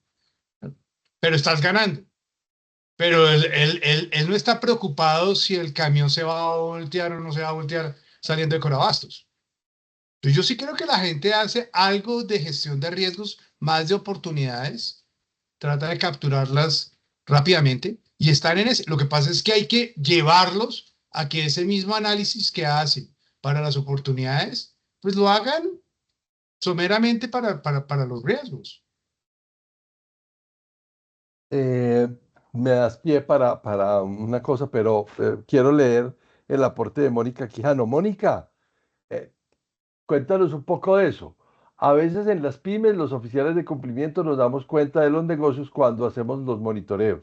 Pero estás ganando. Pero él no está preocupado si el camión se va a voltear o no se va a voltear saliendo de Corabastos. Entonces, yo sí creo que la gente hace algo de gestión de riesgos, más de oportunidades, trata de capturarlas rápidamente y están en ese. Lo que pasa es que hay que llevarlos a que ese mismo análisis que hacen para las oportunidades, pues lo hagan someramente para los riesgos. Eh, Me das pie para una cosa, pero quiero leer el aporte de Mónica Quijano. Mónica, eh, cuéntanos un poco de eso. A veces en las pymes, los oficiales de cumplimiento nos damos cuenta de los negocios cuando hacemos los monitoreos.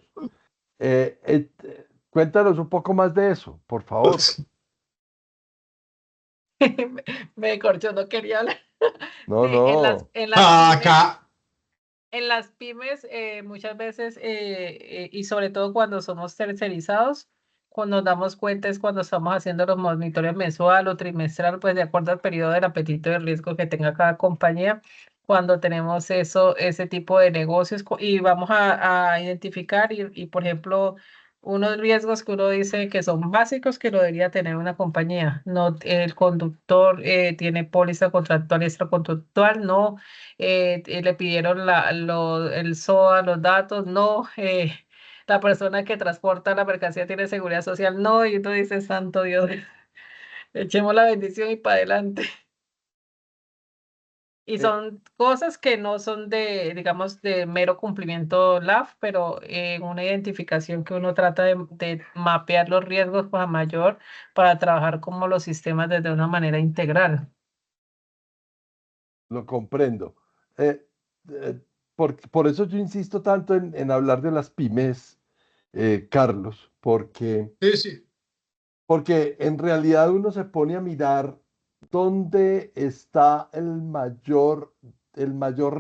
Cuéntanos un poco más de eso, por favor. Me corchó, no quería hablar. No, Sí, en las, no. en las pymes, Acá, en las pymes muchas veces, y sobre todo cuando somos tercerizados, cuando nos damos cuenta es cuando estamos haciendo los monitores mensual o trimestral, pues de acuerdo al periodo del apetito de riesgo que tenga cada compañía, cuando tenemos ese tipo de negocios y vamos a identificar y, por ejemplo, unos riesgos que uno dice que son básicos que lo debería tener una compañía. No, el conductor tiene póliza contractual y extracontractual, no le pidieron el SOA, los datos, no, la persona que transporta la mercancía tiene seguridad social, no, y uno dice, santo Dios, echemos la bendición y para adelante. Y Eh, son cosas que no son digamos, de mero cumplimiento LAF, pero una identificación que uno trata de mapear los riesgos para mayor, para trabajar como los sistemas desde una manera integral. Lo comprendo. Eh, por eso yo insisto tanto en hablar de las pymes, Carlos, sí, sí. porque en realidad uno se pone a mirar dónde está el mayor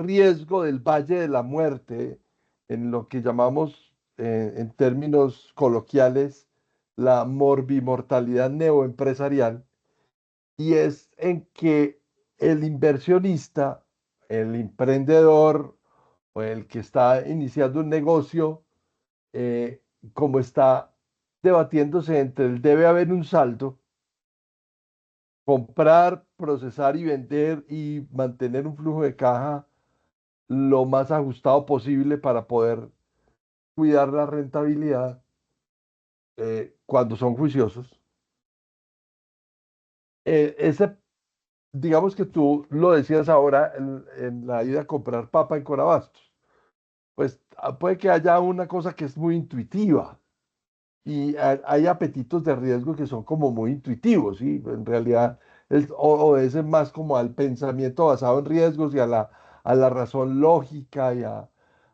riesgo del Valle de la Muerte, en lo que llamamos, en términos coloquiales, la morbimortalidad neoempresarial, y es en que el inversionista, el emprendedor o el que está iniciando un negocio, eh, como está debatiéndose entre el debe haber un saldo, comprar, procesar y vender y mantener un flujo de caja lo más ajustado posible para poder cuidar la rentabilidad cuando son juiciosos. Digamos que tú lo decías ahora en la ida a comprar papa en Corabastos, pues puede que haya una cosa que es muy intuitiva y hay apetitos de riesgo que son como muy intuitivos, ¿sí? En realidad obedecen más como al pensamiento basado en riesgos y a la razón lógica y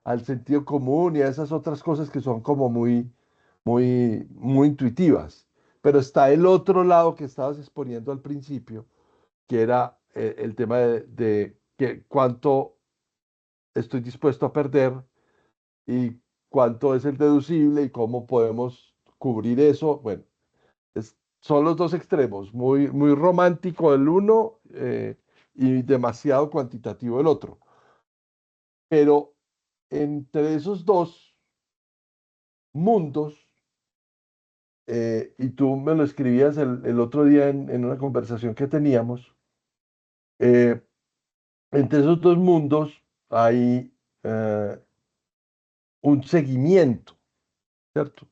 al sentido común y a esas otras cosas que son como muy intuitivas. Pero está el otro lado que estabas exponiendo al principio, que era el tema de que cuánto estoy dispuesto a perder y cuánto es el deducible y cómo podemos cubrir eso. Bueno, son los dos extremos, muy romántico el uno y demasiado cuantitativo el otro. Pero entre esos dos mundos, y tú me lo escribías el otro día en una conversación que teníamos, eh, entre esos dos mundos hay un seguimiento, ¿cierto?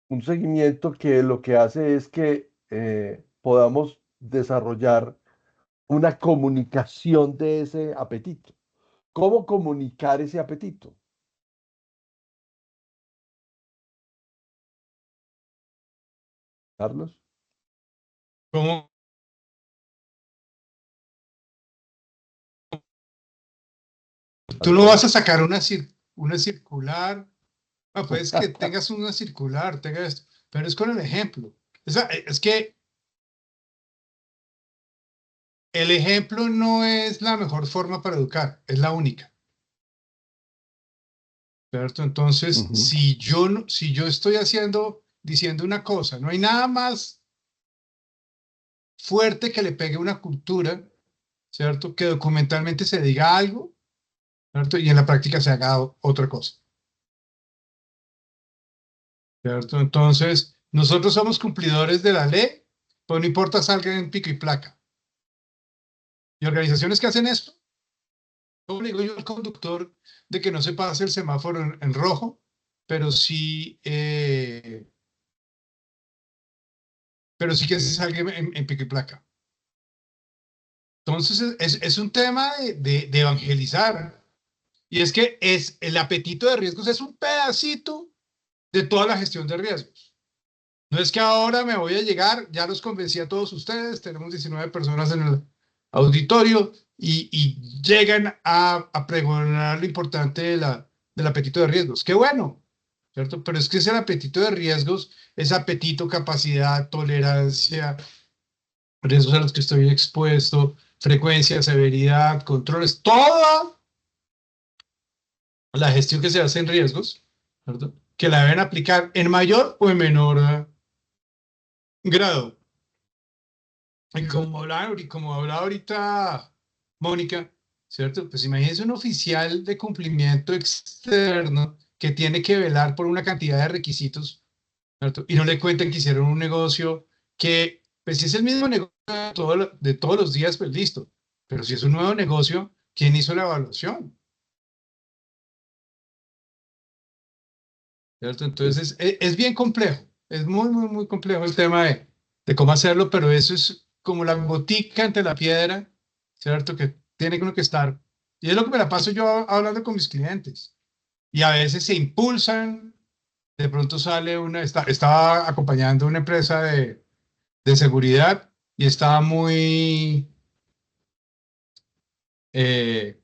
Un seguimiento que lo que hace es que podamos desarrollar una comunicación de ese apetito. ¿Cómo comunicar ese apetito? Carlos. ¿Cómo? Tú no vas a sacar una circular. Pues que tengas una circular, tengas, pero es con el ejemplo. Es que el ejemplo no es la mejor forma para educar, es la única. ¿Cierto? Entonces, si yo estoy diciendo una cosa, no hay nada más fuerte que le pegue una cultura, ¿cierto? Que documentalmente se diga algo, ¿cierto? Y en la práctica se haga otra cosa. ¿Cierto? Entonces, nosotros somos cumplidores de la ley, pues no importa salga en pico y placa. Y organizaciones que hacen esto, ¿cómo le digo yo al conductor de que no se pase el semáforo en rojo, pero sí que se salga en pico y placa? Entonces, es un tema de evangelizar. Y es que el apetito de riesgos es un pedacito de toda la gestión de riesgos. No es que ahora me voy a llegar, ya los convencí a todos ustedes, tenemos 19 personas en el auditorio y llegan a pregonar lo importante del apetito de riesgos. ¡Qué bueno! ¿Cierto? Pero es que ese apetito de riesgos es apetito, capacidad, tolerancia, riesgos a los que estoy expuesto, frecuencia, severidad, controles, toda la gestión que se hace en riesgos, ¿cierto? Que la deben aplicar en mayor o en menor grado. Y como hablaba ahorita Mónica, ¿cierto? Pues imagínense un oficial de cumplimiento externo que tiene que velar por una cantidad de requisitos, ¿cierto? Y no le cuenten que hicieron un negocio que, pues si es el mismo negocio de todos los días, pues listo. Pero si es un nuevo negocio, ¿quién hizo la evaluación? ¿Cierto? Entonces es bien complejo, es muy complejo el tema de cómo hacerlo, pero eso es como la botica ante la piedra, ¿cierto? Que tiene uno que estar. Y es lo que me la paso yo hablando con mis clientes. Y a veces se impulsan, de pronto sale estaba acompañando una empresa de seguridad y estaba eh,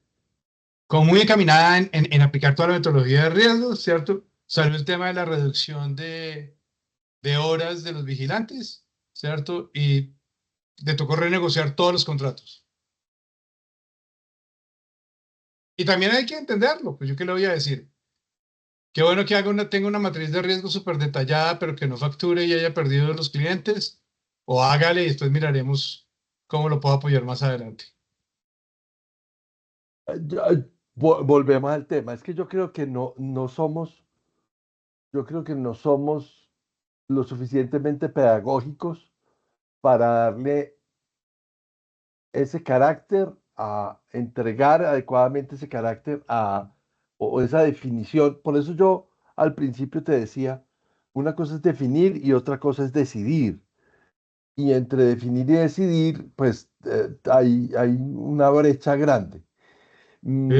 como muy encaminada en aplicar toda la metodología de riesgos, ¿cierto? Salió el tema de la reducción de horas de los vigilantes, ¿cierto? Y le tocó renegociar todos los contratos. Y también hay que entenderlo, pues yo qué le voy a decir. Qué bueno que tenga una matriz de riesgo súper detallada, pero que no facture y haya perdido los clientes, o hágale y después miraremos cómo lo puedo apoyar más adelante. Volvemos al tema. Es que yo creo que no somos, yo creo que no somos lo suficientemente pedagógicos para darle ese carácter, a entregar adecuadamente ese carácter o esa definición. Por eso yo al principio te decía, una cosa es definir y otra cosa es decidir. Y entre definir y decidir, pues hay una brecha grande. Mm,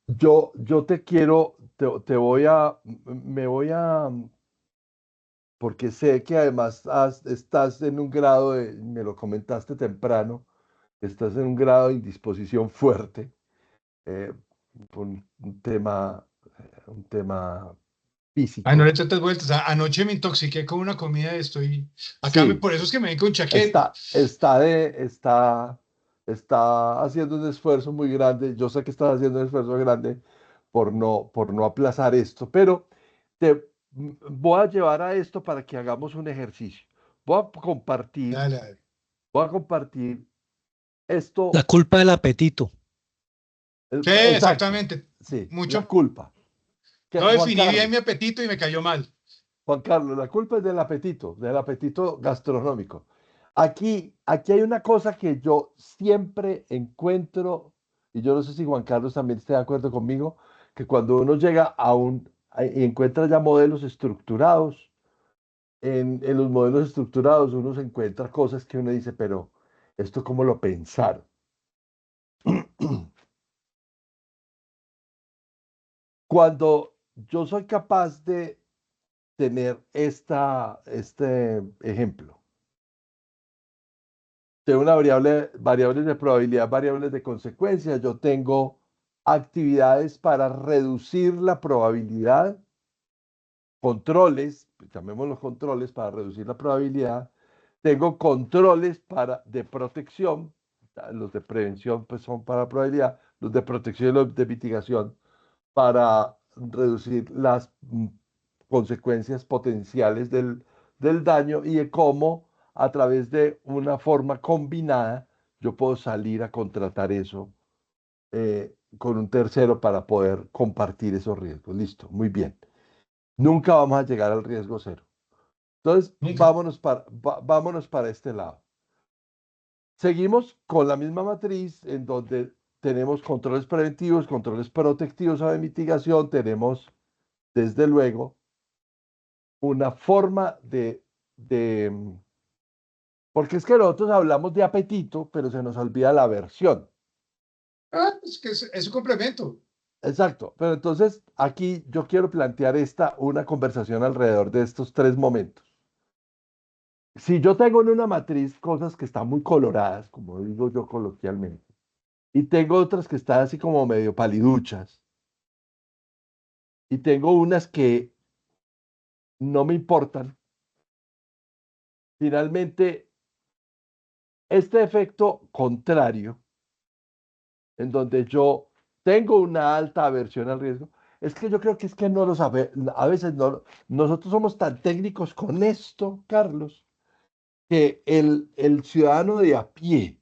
yo te quiero, me voy a porque sé que además estás en un grado de, me lo comentaste temprano, estás en un grado de indisposición fuerte, eh, por un tema Ay, no físico. le eché 3 vueltas. Anoche me intoxiqué con una comida y estoy. Sí, Por eso es que me ven con chaqueta. está haciendo un esfuerzo muy grande. Yo sé que estás haciendo un esfuerzo grande por no aplazar esto, pero voy a llevar a esto para que hagamos un ejercicio. Voy a compartir, Dale, dale. voy a compartir La esto, culpa del apetito. Sí, exacto, exactamente. sí, la Mucho. culpa. No Juan definí bien Carlos, mi apetito y me cayó mal. Juan Carlos, la culpa es del apetito gastronómico. Aquí hay una cosa que yo siempre encuentro, y yo no sé si Juan Carlos también esté de acuerdo conmigo, que cuando uno llega y encuentra ya modelos estructurados, en los modelos estructurados uno se encuentra cosas que uno dice, pero ¿esto cómo lo pensaron? Cuando yo soy capaz de tener este ejemplo, de una variables de probabilidad, variables de consecuencia, yo tengo actividades para reducir la probabilidad, controles, llamémoslos controles para reducir la probabilidad, tengo controles de protección, los de prevención pues son para probabilidad, los de protección y los de mitigación para reducir las consecuencias potenciales del daño y de cómo a través de una forma combinada yo puedo salir a contratar eso con un tercero para poder compartir esos riesgos. Listo, muy bien. Nunca vamos a llegar al riesgo cero. Entonces, Nunca. vámonos para este lado. Seguimos con la misma matriz en donde tenemos controles preventivos, controles protectivos o de mitigación, tenemos desde luego una forma porque es que nosotros hablamos de apetito, pero se nos olvida la aversión. Es que es un complemento. Exacto, pero entonces aquí yo quiero plantear una conversación alrededor de estos tres momentos. Si yo tengo en una matriz cosas que están muy coloradas, como digo yo coloquialmente, y tengo otras que están así como medio paliduchas, y tengo unas que no me importan, finalmente este efecto contrario, en donde yo tengo una alta aversión al riesgo, es que yo creo que es que no lo sabe, a veces no, nosotros somos tan técnicos con esto, Carlos, que el ciudadano de a pie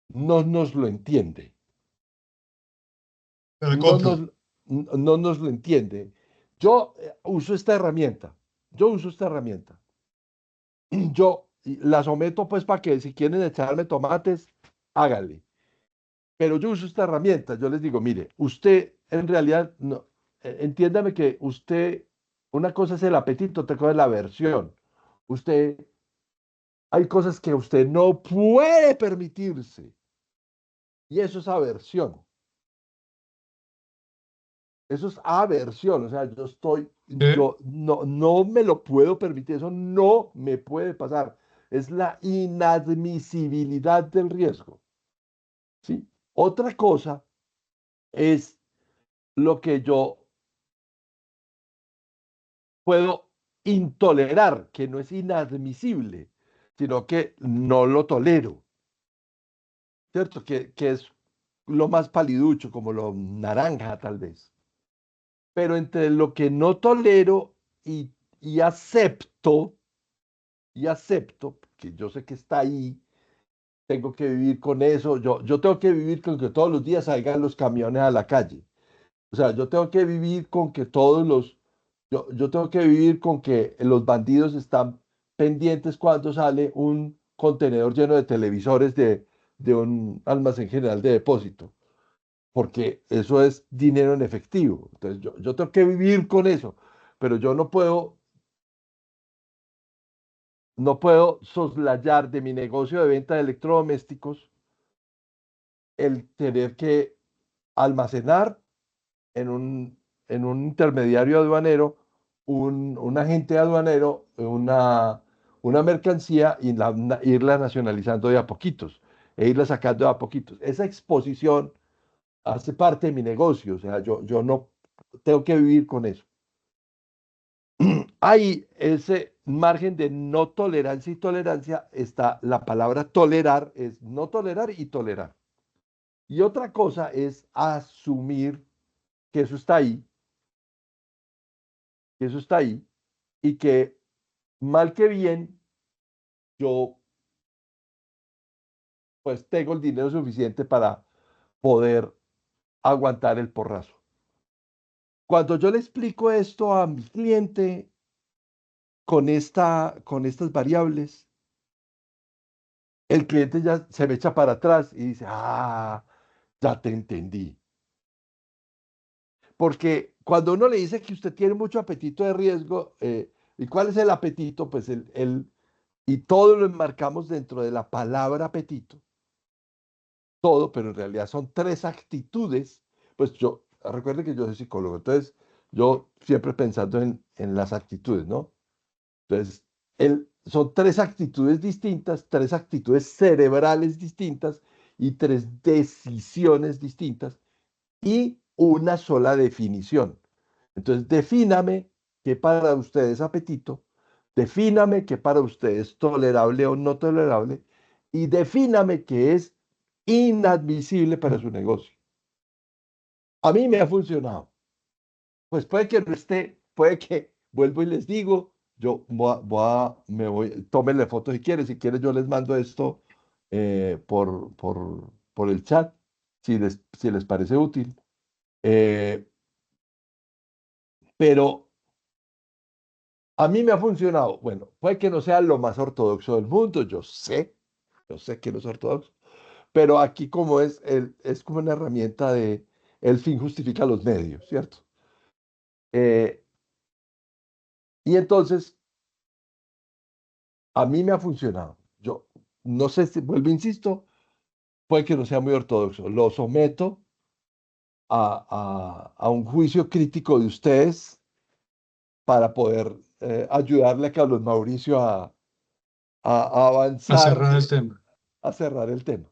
no nos lo entiende, Pero no compro. nos, no nos lo entiende. Yo uso esta herramienta, yo uso esta herramienta. Yo la someto pues para que si quieren echarme tomates, háganle. Pero yo uso esta herramienta. Yo les digo, mire, usted en realidad, no, entiéndame que usted, una cosa es el apetito, otra cosa es la aversión. Usted, hay cosas que usted no puede permitirse. Y eso es aversión. Eso es aversión. O sea, ¿Sí? yo no me lo puedo permitir. Eso no me puede pasar. Es la inadmisibilidad del riesgo. ¿Sí? Otra cosa es lo que yo puedo intolerar, que no es inadmisible, sino que no lo tolero, ¿cierto? Que es lo más paliducho, como lo naranja tal vez. Pero entre lo que no tolero y acepto, que yo sé que está ahí, tengo que vivir con eso, yo tengo que vivir con que todos los días salgan los camiones a la calle. O sea, yo tengo que vivir con que yo tengo que vivir con que los bandidos están pendientes cuando sale un contenedor lleno de televisores de un almacén general de depósito, porque eso es dinero en efectivo. Entonces, yo tengo que vivir con eso, pero yo no puedo soslayar de mi negocio de venta de electrodomésticos el tener que almacenar en un intermediario aduanero un agente aduanero una mercancía y irla nacionalizando de a poquitos, e irla sacando de a poquitos. Esa exposición hace parte de mi negocio, o sea, yo no tengo que vivir con eso. Hay ese margen de no tolerancia y tolerancia, está la palabra tolerar, es no tolerar y tolerar. Y otra cosa es asumir que eso está ahí, que eso está ahí, y que mal que bien, yo pues tengo el dinero suficiente para poder aguantar el porrazo. Cuando yo le explico esto a mi cliente con estas variables, el cliente ya se me echa para atrás y dice, ah, ya te entendí. Porque cuando uno le dice que usted tiene mucho apetito de riesgo, ¿y cuál es el apetito? Pues y todo lo enmarcamos dentro de la palabra apetito. Todo, pero en realidad son tres actitudes. Pues recuerde que yo soy psicólogo, entonces yo siempre pensando en las actitudes, ¿no? Entonces, son tres actitudes distintas, tres actitudes cerebrales distintas y tres decisiones distintas y una sola definición. Entonces, defíname qué para usted es apetito, defíname qué para usted es tolerable o no tolerable y defíname qué es inadmisible para su negocio. A mí me ha funcionado. Pues puede que no esté, puede que, vuelvo y les digo, yo tómenle fotos si quieres yo les mando esto por el chat, si les parece útil. Pero a mí me ha funcionado. Bueno, puede que no sea lo más ortodoxo del mundo, yo sé que no es ortodoxo, pero aquí como es como una herramienta de el fin justifica los medios, ¿cierto? Y entonces, a mí me ha funcionado. Yo no sé si, vuelvo, insisto, puede que no sea muy ortodoxo. Lo someto a un juicio crítico de ustedes para poder ayudarle a Carlos Mauricio a A avanzar, cerrar el tema. a cerrar el tema.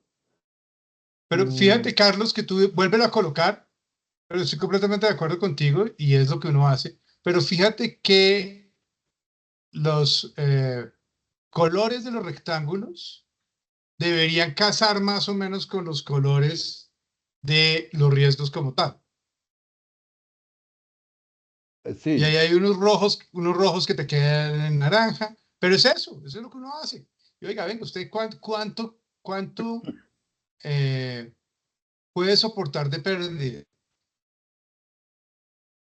Pero fíjate, Carlos, que tú vuélvelo a colocar, pero estoy completamente de acuerdo contigo y es lo que uno hace. Pero fíjate que los colores de los rectángulos deberían casar más o menos con los colores de los riesgos como tal. Y ahí Sí, hay unos rojos que te quedan en naranja, pero eso es lo que uno hace. Y oiga, venga, ¿usted cuánto puede soportar de pérdida?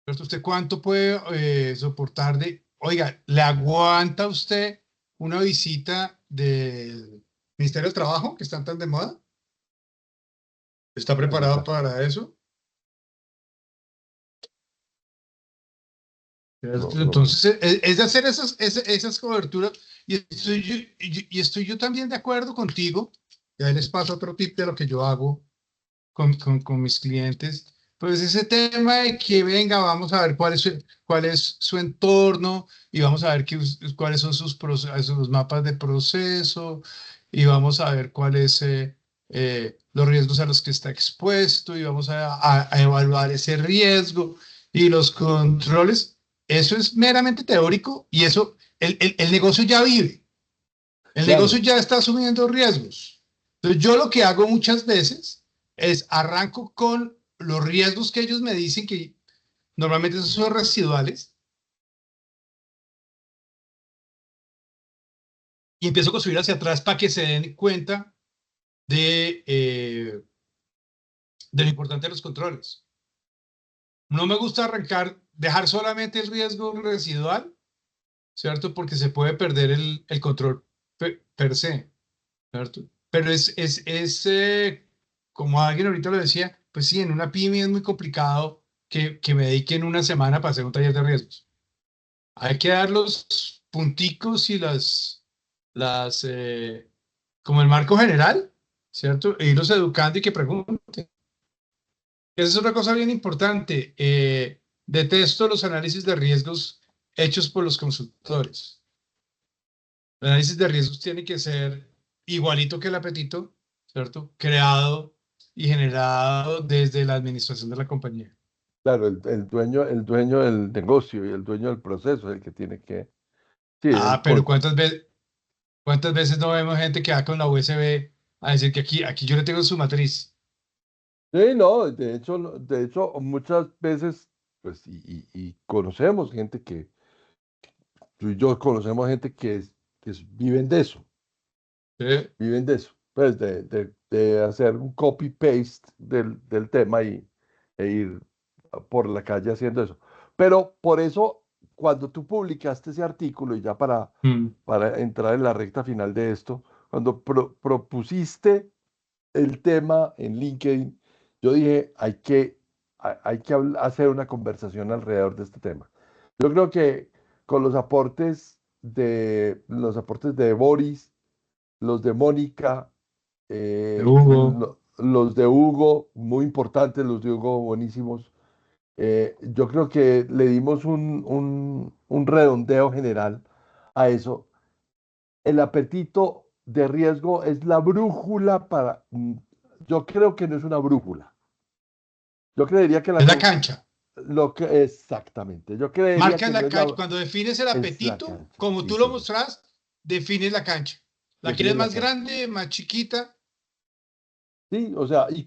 ¿Cierto? ¿Usted cuánto puede soportar oiga, ¿le aguanta a usted una visita del Ministerio del Trabajo que están tan de moda? ¿Está preparado para eso? no. Entonces, es de hacer esas coberturas y estoy yo también de acuerdo contigo. Y ahí les paso otro tip de lo que yo hago con mis clientes. Pues ese tema de que venga, vamos a ver cuál es su entorno y vamos a ver cuáles son sus mapas de proceso y vamos a ver cuáles los riesgos a los que está expuesto y vamos a evaluar ese riesgo y los controles. Eso es meramente teórico y eso, el negocio ya vive. El negocio Claro, ya está asumiendo riesgos. Entonces, yo lo que hago muchas veces es arranco con los riesgos que ellos me dicen que normalmente son residuales y empiezo a construir hacia atrás para que se den cuenta de lo importante de los controles. No me gusta dejar solamente el riesgo residual, ¿cierto? Porque se puede perder el control per se, ¿cierto? Pero como alguien ahorita lo decía, pues sí, en una pyme es muy complicado que me dediquen una semana para hacer un taller de riesgos. Hay que dar los punticos y como el marco general, ¿cierto? E irlos educando y que pregunten. Esa es una cosa bien importante. Detesto los análisis de riesgos hechos por los consultores. El análisis de riesgos tiene que ser igualito que el apetito, ¿cierto? Creado y generado desde la administración de la compañía. Claro, el dueño del negocio y el dueño del proceso es el que tiene que... Sí, Pero ¿cuántas veces no vemos gente que va con la USB a decir que aquí yo le tengo su matriz? sí, no, de hecho, muchas veces, pues, y conocemos gente que, tú y yo conocemos gente viven de eso, ¿Sí? viven de eso, pues, de hacer un copy-paste del tema e ir por la calle haciendo eso. Pero por eso, cuando tú publicaste ese artículo, y ya para entrar en la recta final de esto, cuando propusiste el tema en LinkedIn, yo dije, hay que hacer una conversación alrededor de este tema. Yo creo que con los aportes de Boris, los de Mónica, De Hugo. los de Hugo, muy importantes, los de Hugo, buenísimos. Yo creo que le dimos un redondeo general a eso. El apetito de riesgo es la brújula yo creo que no es una brújula. Yo creería que Es la cancha. exactamente. Yo creería Marcas que no la es cancha. Cuando defines el es la apetito, cancha. como Sí, tú lo señor. mostrás, defines la cancha. ¿La Define quieres la más cancha. grande, más chiquita? Sí, o sea, y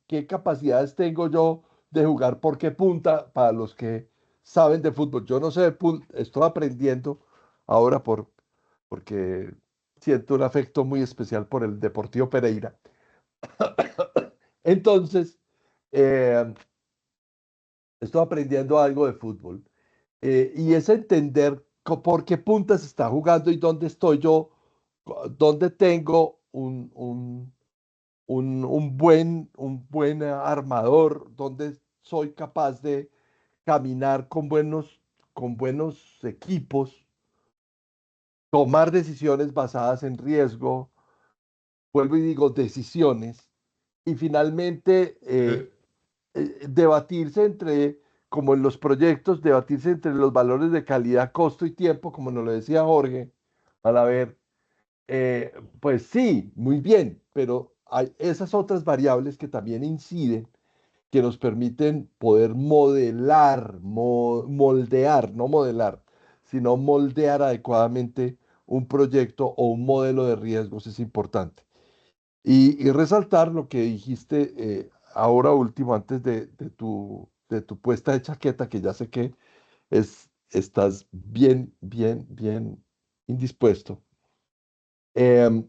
qué capacidades tengo yo de jugar por qué punta para los que saben de fútbol. Yo no sé de punta, estoy aprendiendo ahora porque siento un afecto muy especial por el Deportivo Pereira. Entonces, eh, estoy aprendiendo algo de fútbol, y es entender por qué puntas está jugando y dónde estoy yo, dónde tengo un buen armador, dónde soy capaz de caminar con buenos equipos, tomar decisiones basadas en riesgo, vuelvo y digo decisiones, y finalmente debatirse como en los proyectos, debatirse entre los valores de calidad, costo y tiempo, como nos lo decía Jorge, al haber, pues sí, muy bien, pero hay esas otras variables que también inciden, que nos permiten poder moldear, no modelar, sino moldear adecuadamente un proyecto o un modelo de riesgos es importante. Y resaltar lo que dijiste ahora último, antes de tu puesta de chaqueta, que ya sé que estás bien, bien, bien indispuesto, em,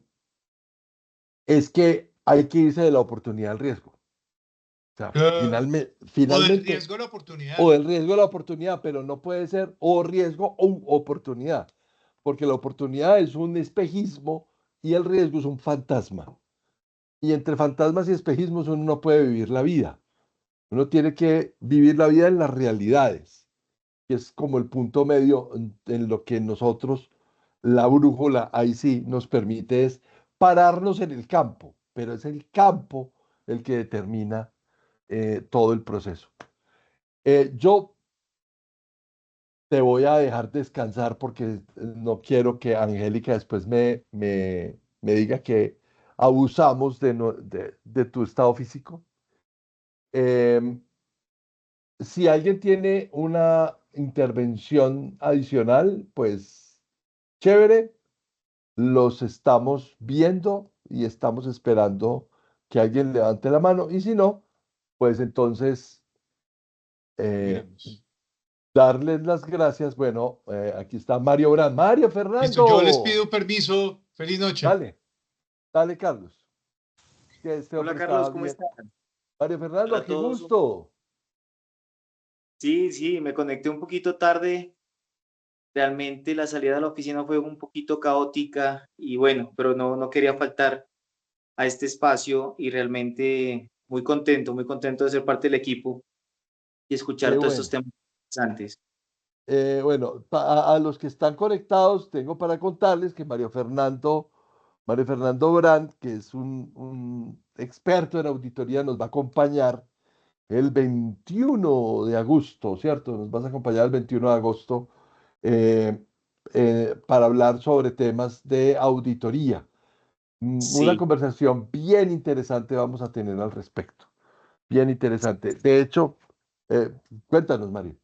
es que hay que irse de la oportunidad al riesgo. O sea, O del finalmente, riesgo a la oportunidad. o del riesgo a la oportunidad, pero no puede ser o riesgo o oportunidad, porque la oportunidad es un espejismo y el riesgo es un fantasma. Y entre fantasmas y espejismos uno no puede vivir la vida. Uno tiene que vivir la vida en las realidades, que es como el punto medio en lo que nosotros, la brújula, ahí sí nos permite es pararnos en el campo, pero es el campo el que determina todo el proceso. Yo te voy a dejar descansar porque no quiero que Angélica después me diga que abusamos de tu estado físico. Em, si alguien tiene una intervención adicional, pues chévere, los estamos viendo y estamos esperando que alguien levante la mano. Y si no, pues entonces eh, Miremos. darles las gracias. Bueno, aquí está Mario Brand. Mario Listo, yo les Fernando. pido permiso. Feliz noche. Dale, dale, Carlos. Que este Hola hombre está Carlos, ¿cómo bien. estás? Mario Fernando, Para qué todos. gusto. Sí, sí, me conecté un poquito tarde. Realmente la salida de la oficina fue un poquito caótica y bueno, pero no quería faltar a este espacio y realmente muy contento de ser parte del equipo y escuchar Qué todos estos bueno. temas interesantes. Bueno, a los que están conectados, tengo para contarles que Mario Fernando Brand, que es un experto en auditoría, nos va a acompañar el 21 de agosto, ¿cierto? Nos vas a acompañar el 21 de agosto eh, para hablar sobre temas de auditoría. Una Sí. conversación bien interesante vamos a tener al respecto. Bien interesante. De hecho, eh, cuéntanos, Mario.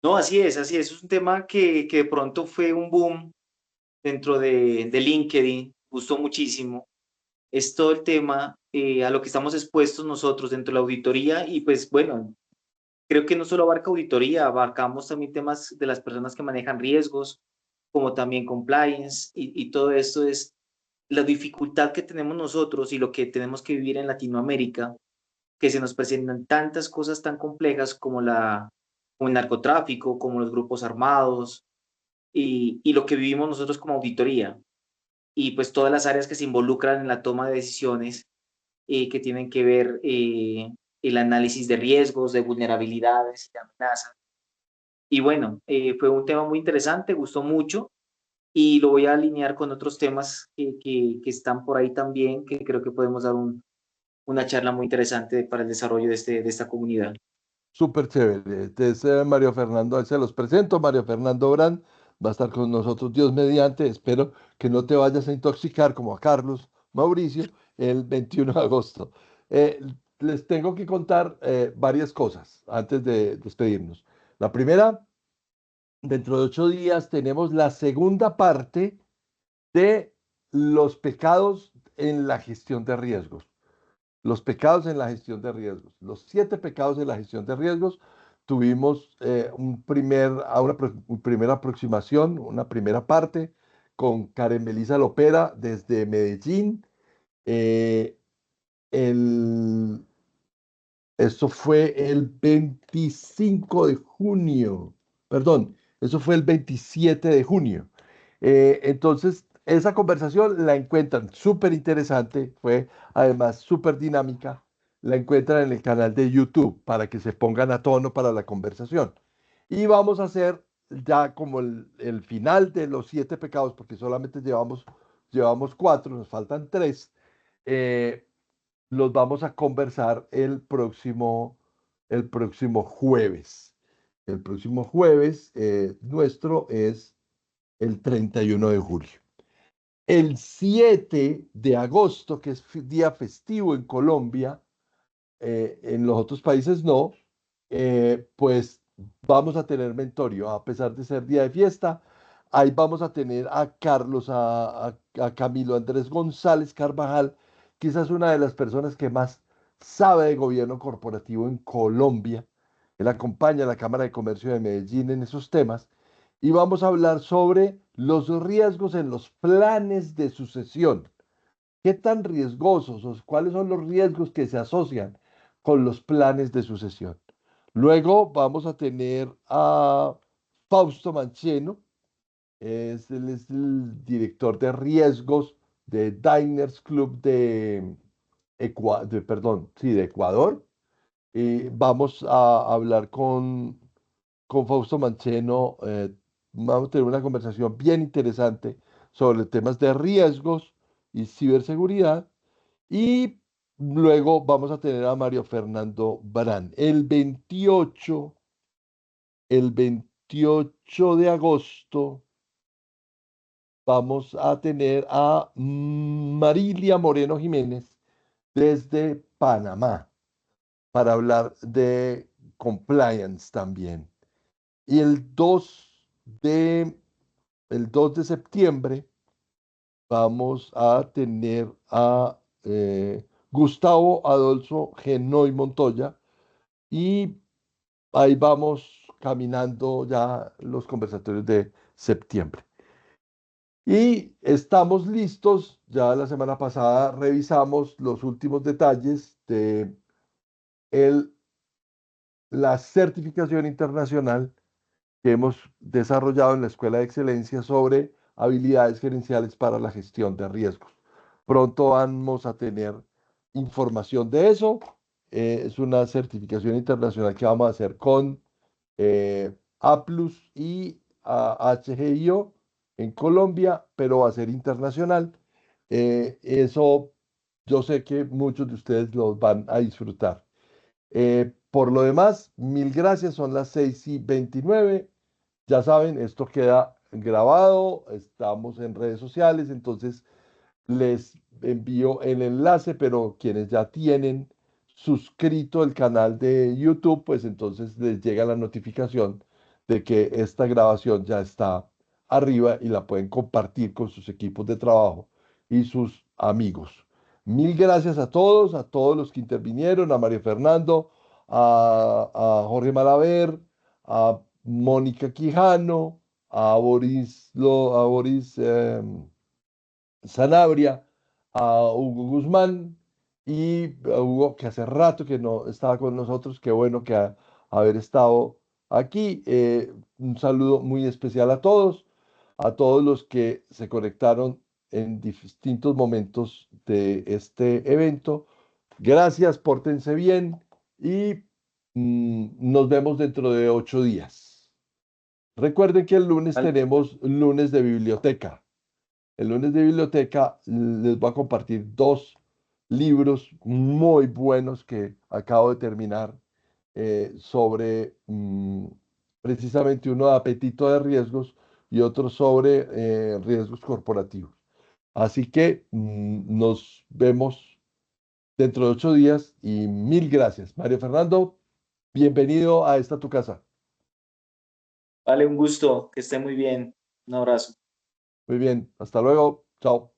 No, así es, así es. Es un tema que de pronto fue un boom dentro de LinkedIn, gustó muchísimo. Es todo el tema a lo que estamos expuestos nosotros dentro de la auditoría y pues bueno, creo que no solo abarca auditoría, abarcamos también temas de las personas que manejan riesgos, como también compliance y todo esto es la dificultad que tenemos nosotros y lo que tenemos que vivir en Latinoamérica, que se nos presentan tantas cosas tan complejas como el narcotráfico, como los grupos armados y lo que vivimos nosotros como auditoría y pues todas las áreas que se involucran en la toma de decisiones que tienen que ver el análisis de riesgos, de vulnerabilidades y de amenazas. Y bueno, fue un tema muy interesante, gustó mucho y lo voy a alinear con otros temas que están por ahí también, que creo que podemos dar una charla muy interesante para el desarrollo de esta comunidad. Súper chévere. Este es Mario Fernando, ahí se los presento. Mario Fernando Brand va a estar con nosotros, Dios mediante. Espero que no te vayas a intoxicar como a Carlos Mauricio el 21 de agosto. Eh, Les tengo que contar varias cosas antes de despedirnos. La primera, dentro de 8 días tenemos la segunda parte de los pecados en la gestión de riesgos. Los pecados en la gestión de riesgos. Los 7 pecados en la gestión de riesgos. Tuvimos una primera aproximación, una primera parte con Karen Melisa Lopera desde Medellín. Eh, el, Eso fue el 25 de junio, perdón, eso fue el 27 de junio. Entonces, esa conversación la encuentran súper interesante, fue además súper dinámica, la encuentran en el canal de YouTube para que se pongan a tono para la conversación. Y vamos a hacer ya como el final de los 7 pecados, porque solamente llevamos 4, nos faltan 3. Los vamos a conversar el próximo jueves. El próximo jueves nuestro es el 31 de julio. El 7 de agosto, que es día festivo en Colombia, en los otros países no, pues vamos a tener mentorio, a pesar de ser día de fiesta. Ahí vamos a tener a Carlos, a Camilo Andrés González Carvajal, quizás una de las personas que más sabe de gobierno corporativo en Colombia. Él acompaña a la Cámara de Comercio de Medellín en esos temas. Y vamos a hablar sobre los riesgos en los planes de sucesión. ¿Qué tan riesgosos o cuáles son los riesgos que se asocian con los planes de sucesión? Luego vamos a tener a Fausto Mancheno, él es el director de riesgos de Diners Club de Ecuador. Vamos a hablar con Fausto Mancheno, vamos a tener una conversación bien interesante sobre temas de riesgos y ciberseguridad. Y luego vamos a tener a Mario Fernando Barán. El 28 de agosto vamos a tener a Marilia Moreno Jiménez desde Panamá para hablar de compliance también. Y el 2 de septiembre vamos a tener a Gustavo Adolfo Genoy Montoya y ahí vamos caminando ya los conversatorios de septiembre. Y estamos listos, ya la semana pasada revisamos los últimos detalles de la certificación internacional que hemos desarrollado en la Escuela de Excelencia sobre habilidades gerenciales para la gestión de riesgos. Pronto vamos a tener información de eso. Es una certificación internacional que vamos a hacer con APLUS y HGIO en Colombia, pero va a ser internacional. Eso yo sé que muchos de ustedes lo van a disfrutar. Por lo demás, mil gracias, son las 6:29. Ya saben, esto queda grabado, estamos en redes sociales, entonces les envío el enlace, pero quienes ya tienen suscrito el canal de YouTube, pues entonces les llega la notificación de que esta grabación ya está arriba y la pueden compartir con sus equipos de trabajo y sus amigos. Mil gracias a todos los que intervinieron, a Mario Fernando, a Jorge Malaver, a Mónica Quijano, a Boris Sanabria, a Hugo Guzmán y a Hugo, que hace rato que no estaba con nosotros. Qué bueno que haber estado aquí. Un saludo muy especial a todos los que se conectaron en distintos momentos de este evento. Gracias, pórtense bien y nos vemos dentro de 8 días. Recuerden que el lunes Vale. tenemos lunes de biblioteca. El lunes de biblioteca les voy a compartir 2 libros muy buenos que acabo de terminar sobre precisamente uno de apetito de riesgos y otro sobre riesgos corporativos. Así que nos vemos dentro de 8 días y mil gracias. Mario Fernando, bienvenido a esta tu casa. Vale, un gusto, que esté muy bien. Un abrazo. Muy bien, hasta luego. Chao.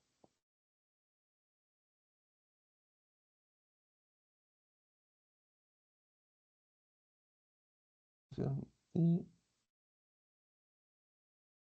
Y